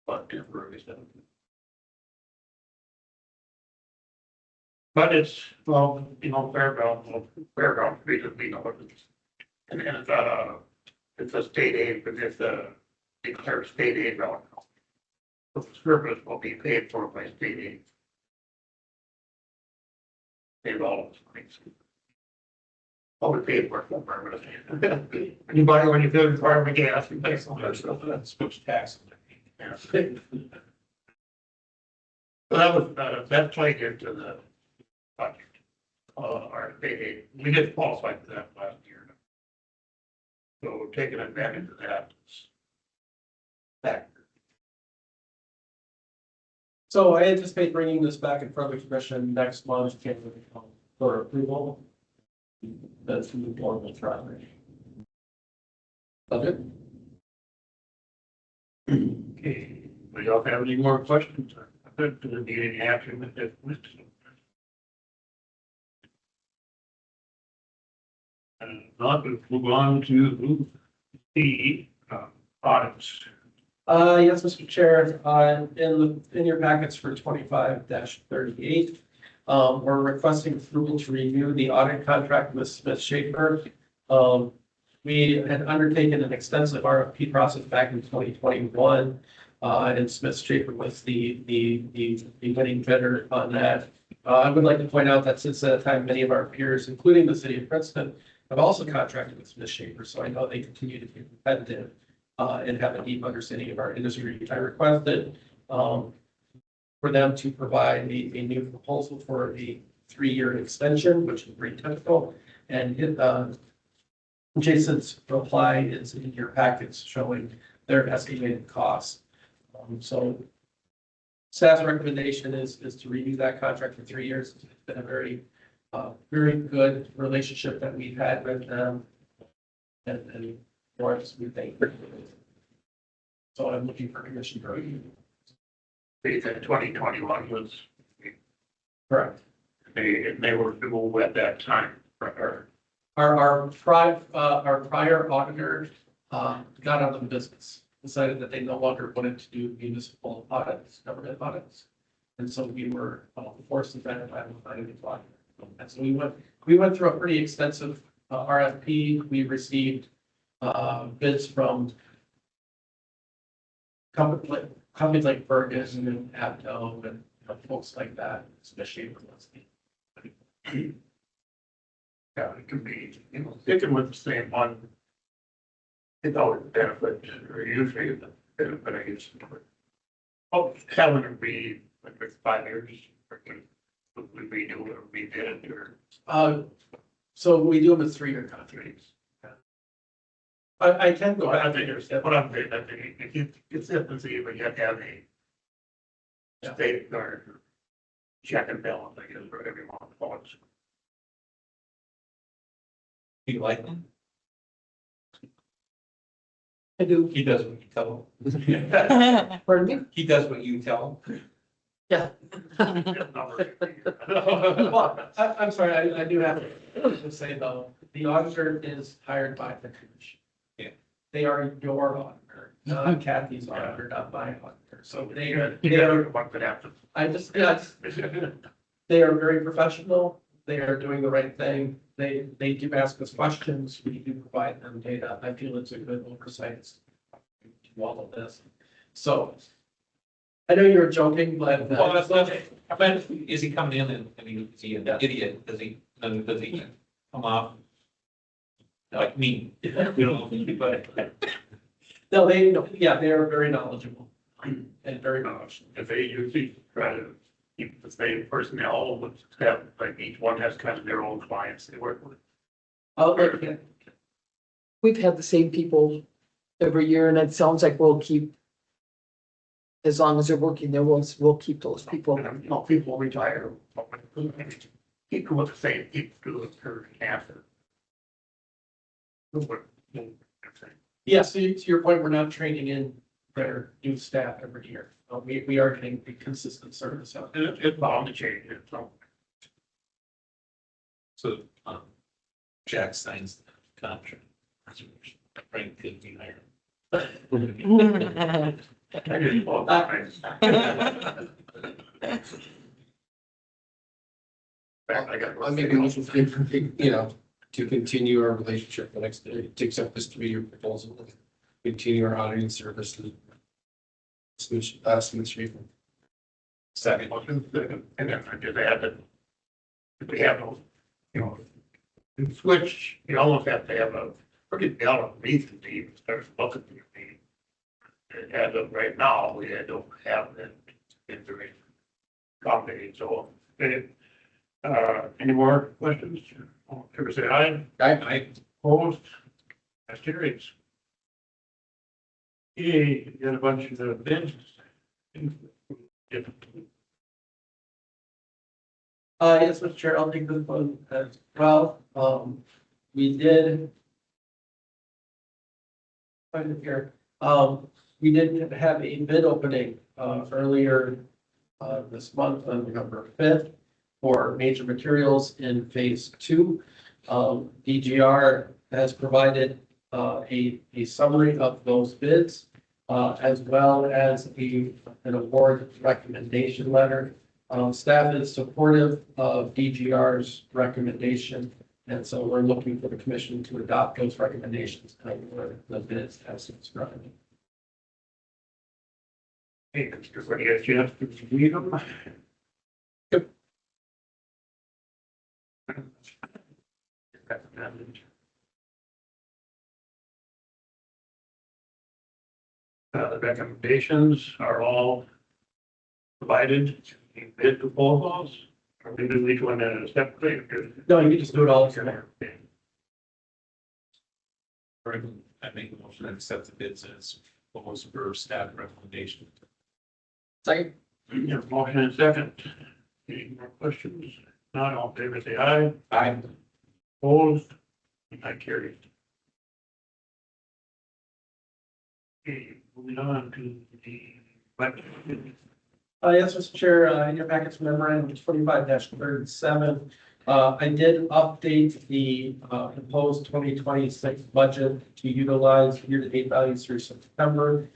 Speaker 1: But temporary stuff. But it's, well, fairground, we know what it is. And it's a state aid, but it's a declared state aid route. The service will be paid for by state aid. Paid all of those things. All the paperwork for permanent. Anybody, when you fill the department gas, you pay some of that stuff.
Speaker 2: That's switch tax.
Speaker 1: Yeah. So that was, that played into the project. Our state aid, we did qualify for that last year. So taking advantage of that. That.
Speaker 3: So I anticipate bringing this back in front of the commission next month for approval. That's the normal track. Okay.
Speaker 1: Okay, do y'all have any more questions? To the meeting after with the. And now we move on to the audits.
Speaker 3: Yes, Mr. Chair, in your packets for 25-38, we're requesting approval to review the audit contract with Smith Schaefer. We had undertaken an extensive RFP process back in 2021, and Smith Schaefer was the winning bidder on that. I would like to point out that since that time, many of our peers, including the city of Princeton, have also contracted with Smith Schaefer, so I know they continue to be competitive and have a deep understanding of our industry. I requested for them to provide a new proposal for a 3-year extension, which is very typical. And Jason's reply is in your packets showing their estimated costs. So staff's recommendation is to review that contract for 3 years. It's been a very good relationship that we've had with them. And for us, we think. So I'm looking for commission for review.
Speaker 1: They said 2021 was,
Speaker 3: Correct.
Speaker 1: they were due at that time. Or
Speaker 3: Our prior auditor got out of the business, decided that they no longer wanted to do municipal audits, government audits. And so we were forced to find a auditor. And so we went through a pretty extensive RFP. We received bids from companies like Ferguson and Abdo and folks like that, especially with
Speaker 1: yeah, it could be, sticking with the same one. It's always a benefit, or usually the benefit, I guess. Oh, having it be like 5 years, or we redo it or rebid it, or.
Speaker 3: So we do them as 3-year contracts. I can go
Speaker 1: Well, I
Speaker 3: back.
Speaker 1: think what I'm saying, I think it's infancy, but you have to have a state or check and balance, I guess, for every month.
Speaker 2: You like him?
Speaker 3: I do.
Speaker 2: He does what you tell him.
Speaker 3: Pardon me?
Speaker 2: He does what you tell him.
Speaker 3: Well, I'm sorry, I do have to say though, the auditor is hired by the commission.
Speaker 2: Yeah.
Speaker 3: They are your auditor, not Kathy's auditor, not my auditor. So they are,
Speaker 1: One could have to.
Speaker 3: they are very professional. They are doing the right thing. They do ask us questions. We do provide them data. I feel it's a good oversight to all of this. So I know you're joking, but.
Speaker 2: Well, that's not, I mean, is he coming in and, I mean, is he an idiot? Does he come off like me? We don't know, but.
Speaker 3: No, they are very knowledgeable and very professional.
Speaker 1: If they usually try to keep the same personnel, which have, like, each one has kind of their own clients they work with.
Speaker 10: We've had the same people every year and it sounds like we'll keep, as long as they're working there, we'll keep those people.
Speaker 1: And, people retire, keep them with the same people do it for after.
Speaker 3: Yeah, so to your point, we're not training in their new staff every year. We are getting a consistent service out.
Speaker 1: It's bound to change, so.
Speaker 2: So, Jack signs the contract. Frank could be hired.
Speaker 1: I just bought I got.
Speaker 4: I make a motion, to continue our relationship the next day, to accept this 3-year proposal, continue our auditing services. Smith Schaefer.
Speaker 1: Second. And then I just add that if we have those, in switch, you almost have to have a pretty balanced reason to even start looking at your meeting. And as of right now, we don't have that information. Complicated, so, any more questions? Ever say aye?
Speaker 2: I,
Speaker 1: Opposed? That's carries. You got a bunch of bids.
Speaker 3: Yes, Mr. Chair, I'll take this one as well. We did. Find it here. We did have a bid opening earlier this month on November 5th for major materials in phase 2. DGR has provided a summary of those bids, as well as an award recommendation letter. Staff is supportive of DGR's recommendation, and so we're looking for the commission to adopt those recommendations and award the bids as described.
Speaker 1: Hey, everybody get a chance to read them? The recommendations are all provided in bid proposals, or we do each one separately, or just-
Speaker 3: No, you can just do it all together.
Speaker 2: I make a motion to accept the bids as proposed for staff recommendation.
Speaker 10: Second.
Speaker 1: Your motion and second. Any more questions? Not all in favor, say aye.
Speaker 2: Aye.
Speaker 1: Opposed? I carry. Okay, moving on to the budget.
Speaker 3: Yes, Mr. Chair, in your package memorandum 25-37, I did update the proposed 2026 budget to utilize year-to-date values through September.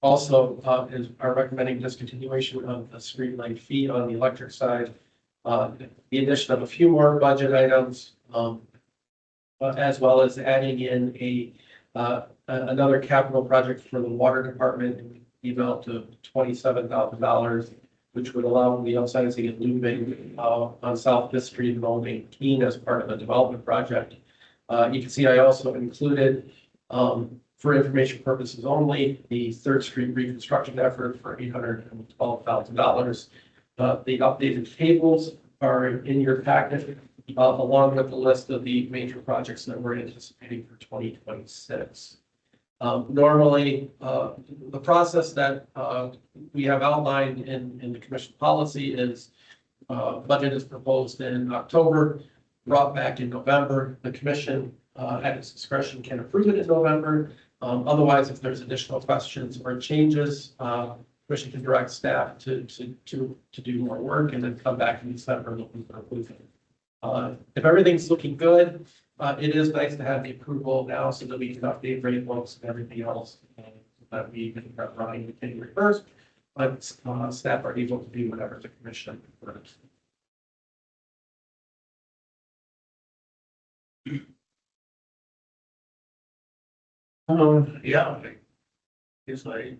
Speaker 3: Also, are recommending discontinuation of the street light fee on the electric side. The addition of a few more budget items, as well as adding in another capital project for the water department, amount of $27,000, which would allow the upsizing and looping on South Fifth Street and Old Main Keene as part of a development project. You can see I also included, for information purposes only, the Third Street reconstruction effort for $812,000. The updated tables are in your packet, along with the list of the major projects that we're anticipating for 2026. Normally, the process that we have outlined in the commission policy is budget is proposed in October, brought back in November. The commission, at its discretion, can approve it in November. Otherwise, if there's additional questions or changes, commission can direct staff to do more work and then come back in December looking for approval. If everything's looking good, it is nice to have the approval now so that we can update rate books and everything else that we can start running January 1st. But staff are able to do whatever the commission prefers.
Speaker 1: Yeah, it's like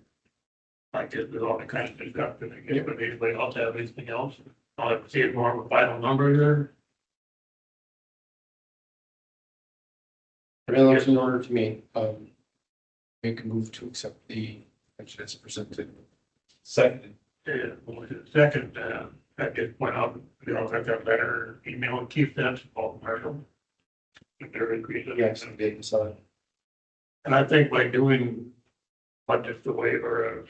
Speaker 1: this with all the kinds of stuff that I get, but anybody else have anything else? I'll have to see it more of a final number here.
Speaker 4: Everything looks in order to me. Make a move to accept the budget as presented.
Speaker 2: Second.
Speaker 1: Yeah, second, I just went out, got that letter, email, and Keith sent all Marshall. If they're increasing.
Speaker 4: Yes, I'm getting some.
Speaker 1: And I think by doing budgets the way, or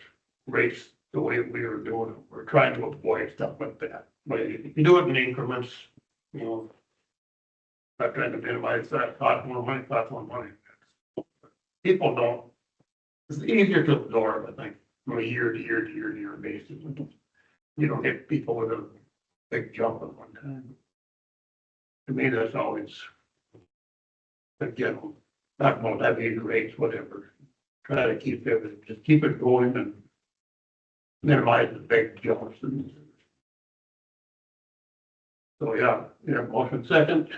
Speaker 1: rates the way we were doing, it, we're trying to avoid stuff like that. But if you do it in increments, not trying to minimize that, cost more money, cost more money. People don't, it's easier to absorb, I think, from a year to year to year to year basis. You don't hit people with a big jump at one time. To me, that's always, again, not about having rates, whatever. Try to keep everything, just keep it going and minimize the big jumps. So, yeah, motion second,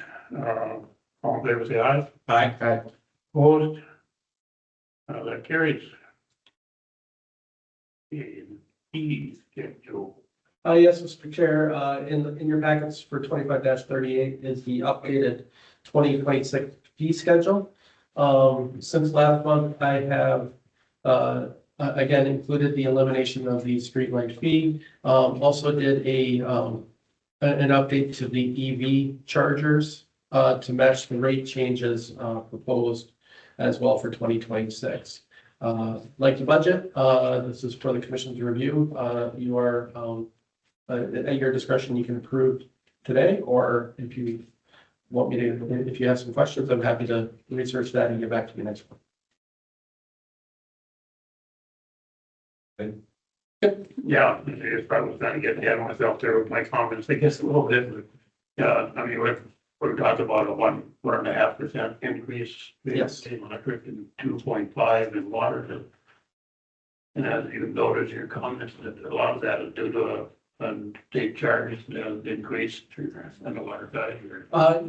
Speaker 1: all in favor, say aye.
Speaker 2: Aye.
Speaker 1: Opposed? That carries. E schedule.
Speaker 3: Yes, Mr. Chair, in your packets for 25-38 is the updated 2026 fee schedule. Since last month, I have, again, included the elimination of the streetlight fee. Also did an update to the EV chargers to match the rate changes proposed as well for 2026. Like the budget, this is for the commission's review. You are, at your discretion, you can approve today, or if you want me to, if you have some questions, I'm happy to research that and get back to you next one.
Speaker 1: Yeah, if I was trying to get ahead of myself there with my comments, I guess a little bit, but, I mean, we're talking about a 1.5% increase.
Speaker 3: Yes.
Speaker 1: In electric and 2.5 in water. And as you noted in your comments, that a lot of that is due to a state charges increase in the water side.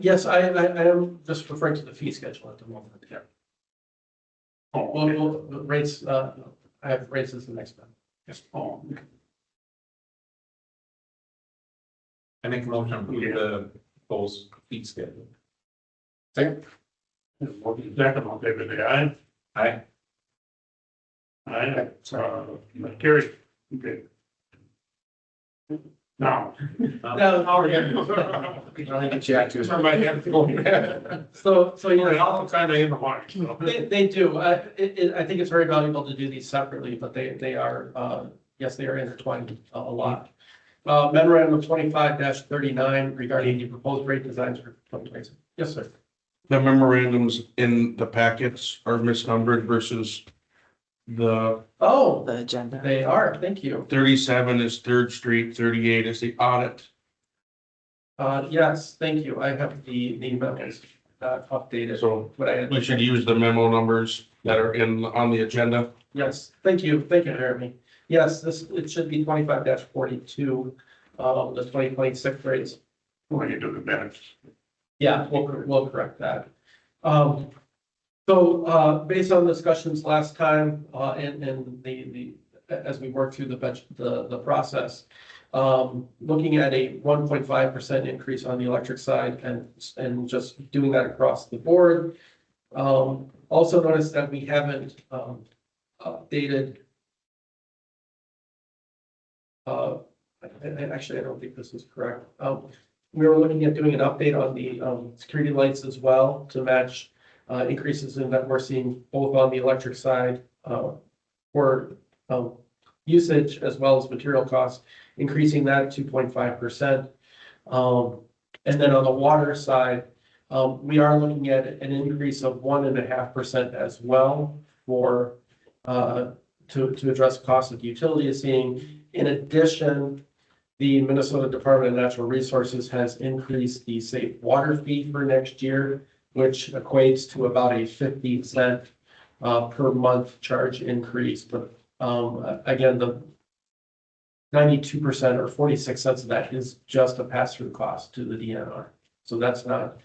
Speaker 3: Yes, I am just referring to the fee schedule at the moment. Yeah.
Speaker 1: Oh,
Speaker 3: Well,
Speaker 1: okay.
Speaker 3: the rates, I have rates as the next one.
Speaker 1: Yes. Oh, okay.
Speaker 2: I make a motion to approve the goals fee schedule.
Speaker 1: Second, I'll favor the aye.
Speaker 2: Aye.
Speaker 1: Aye, carry. Okay. Now.
Speaker 3: No,
Speaker 1: Somebody has to go.
Speaker 3: So, you know,
Speaker 1: All kind of in the mark, so.
Speaker 3: they do. I think it's very valuable to do these separately, but they are, yes, they are intertwined a lot. Memorandum of 25-39 regarding the proposed rate designs for 2026. Yes, sir.
Speaker 5: The memorandums in the packets are misnumbered versus the
Speaker 3: Oh,
Speaker 6: The agenda.
Speaker 3: they are. Thank you.
Speaker 5: 37 is Third Street, 38 is the audit.
Speaker 3: Yes, thank you. I have the memos updated.
Speaker 5: So
Speaker 3: What I had.
Speaker 5: we should use the memo numbers that are on the agenda.
Speaker 3: Yes, thank you, Jeremy. Yes, it should be 25-42, the 2026 rates.
Speaker 1: When you do the minutes.
Speaker 3: Yeah, we'll correct that. So, based on discussions last time, and as we work through the process, looking at a 1.5% increase on the electric side and just doing that across the board. Also notice that we haven't, updated. Actually, I don't think this is correct. We were looking at doing an update on the security lights as well to match increases in that we're seeing both on the electric side for usage as well as material costs, increasing that 2.5%. And then on the water side, we are looking at an increase of 1.5% as well for to address costs that the utility is seeing. In addition, the Minnesota Department of Natural Resources has increased the safe water fee for next year, which equates to about a 50 cent per month charge increase. But again, the 92% or 46 cents of that is just a pass-through cost to the DNR. So that's not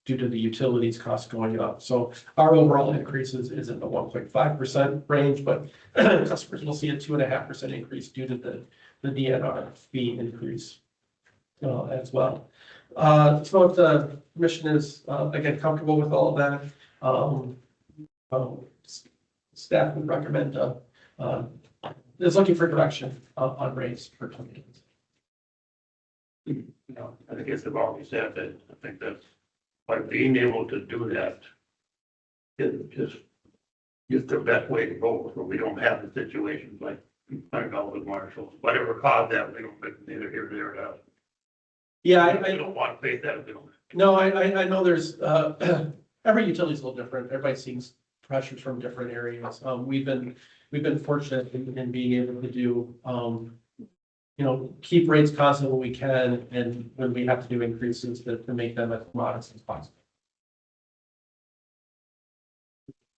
Speaker 3: due to the utilities costs going up. So our overall increases is in the 1.5% range, but customers will see a 2.5% increase due to the DNR fee increase as well. So if the commission is again comfortable with all of that, staff would recommend is looking for direction on rates for 2020.
Speaker 1: You know, I think it's already said that, I think that's, by being able to do that is just the best way to go, so we don't have the situations like, I don't know, with Marshall, whatever caused that, we don't, neither here nor there.
Speaker 3: Yeah,
Speaker 1: We don't want to face that, we don't.
Speaker 3: No, I know there's, every utility is a little different. Everybody sees pressures from different areas. We've been fortunate in being able to do, keep rates constant when we can, and when we have to do increases to make them as modest as possible.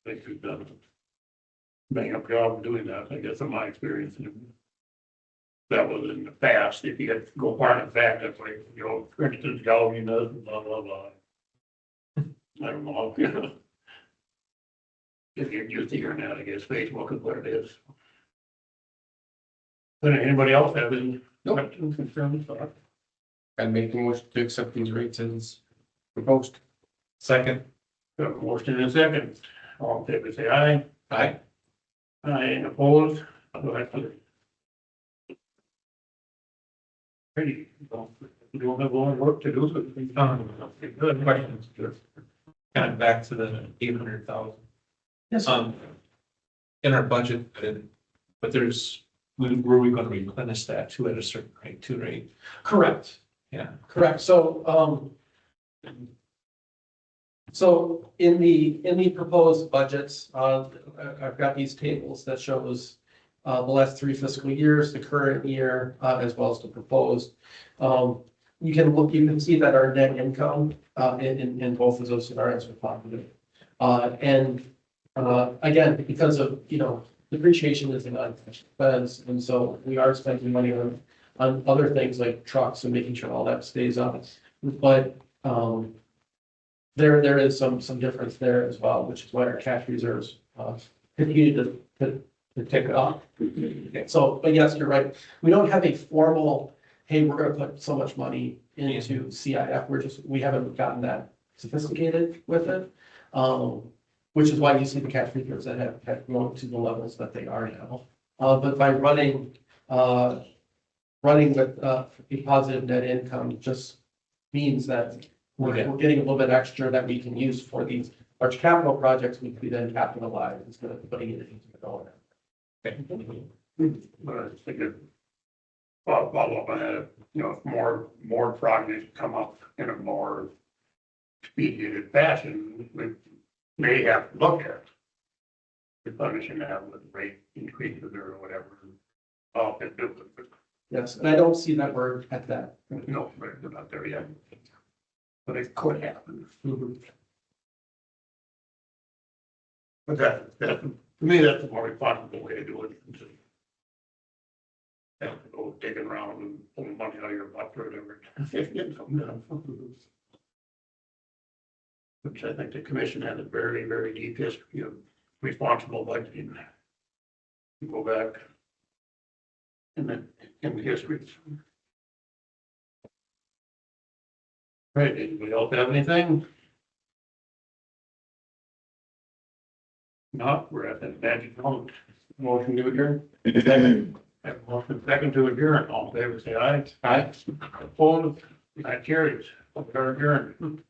Speaker 1: I think we've done a bang up job of doing that, I guess, in my experience. That was in the past, if you had to go part of the fact, that's like, for instance, Galvin does, blah, blah, blah. I don't know. If you're used to hearing that, I guess Facebook is what it is. Anybody else have any questions, concerns?
Speaker 4: I'd make a motion to accept these rates as proposed.
Speaker 2: Second.
Speaker 1: Got a motion in a second. All in favor, say aye.
Speaker 2: Aye.
Speaker 1: Aye, opposed? Go ahead, please. Pretty, we don't have a lot of work to do, so.
Speaker 2: Good questions. Kind of back to the 800,000.
Speaker 3: Yes.
Speaker 2: In our budget, but were we going to replenish that too at a certain rate too, right?
Speaker 3: Correct.
Speaker 2: Yeah.
Speaker 3: Correct. So, in the proposed budgets, I've got these tables that shows, the last 3 fiscal years, the current year, as well as the proposed. You can see that our net income, in both of those scenarios are positive. Again, because of, depreciation is an expense, and so we are spending money on other things like trucks and making sure all that stays up. But, there is some difference there as well, which is why our cash reserves, continue to tick up. So, but yes, you're right. We don't have a formal, hey, we're gonna put so much money into CIF. We haven't gotten that sophisticated with it. Which is why you see the cash reserves that have grown to the levels that they are now. But by running with a positive net income just means that we're getting a little bit extra that we can use for these large capital projects, which we then capitalize instead of putting it into the dollar.
Speaker 1: But I was thinking, follow up on that, if more projects come up in a more expedited fashion, we may have to look at replenishing that with rate increases or whatever.
Speaker 3: Yes, and I don't see that we're at that.
Speaker 1: No, we're not there yet. But it could happen. But that, to me, that's a more responsible way to do it. Than to have to go digging around and pulling money out of your butt or whatever. Which I think the commission has a very, very deep history of responsible budgeting. You go back in the history. Right, anybody else have anything? Not, we're at that magic moment. Motion to adjourn. Have a motion second to adjourn. All in favor, say aye. Aye. Opposed, that carries. We're adjourned.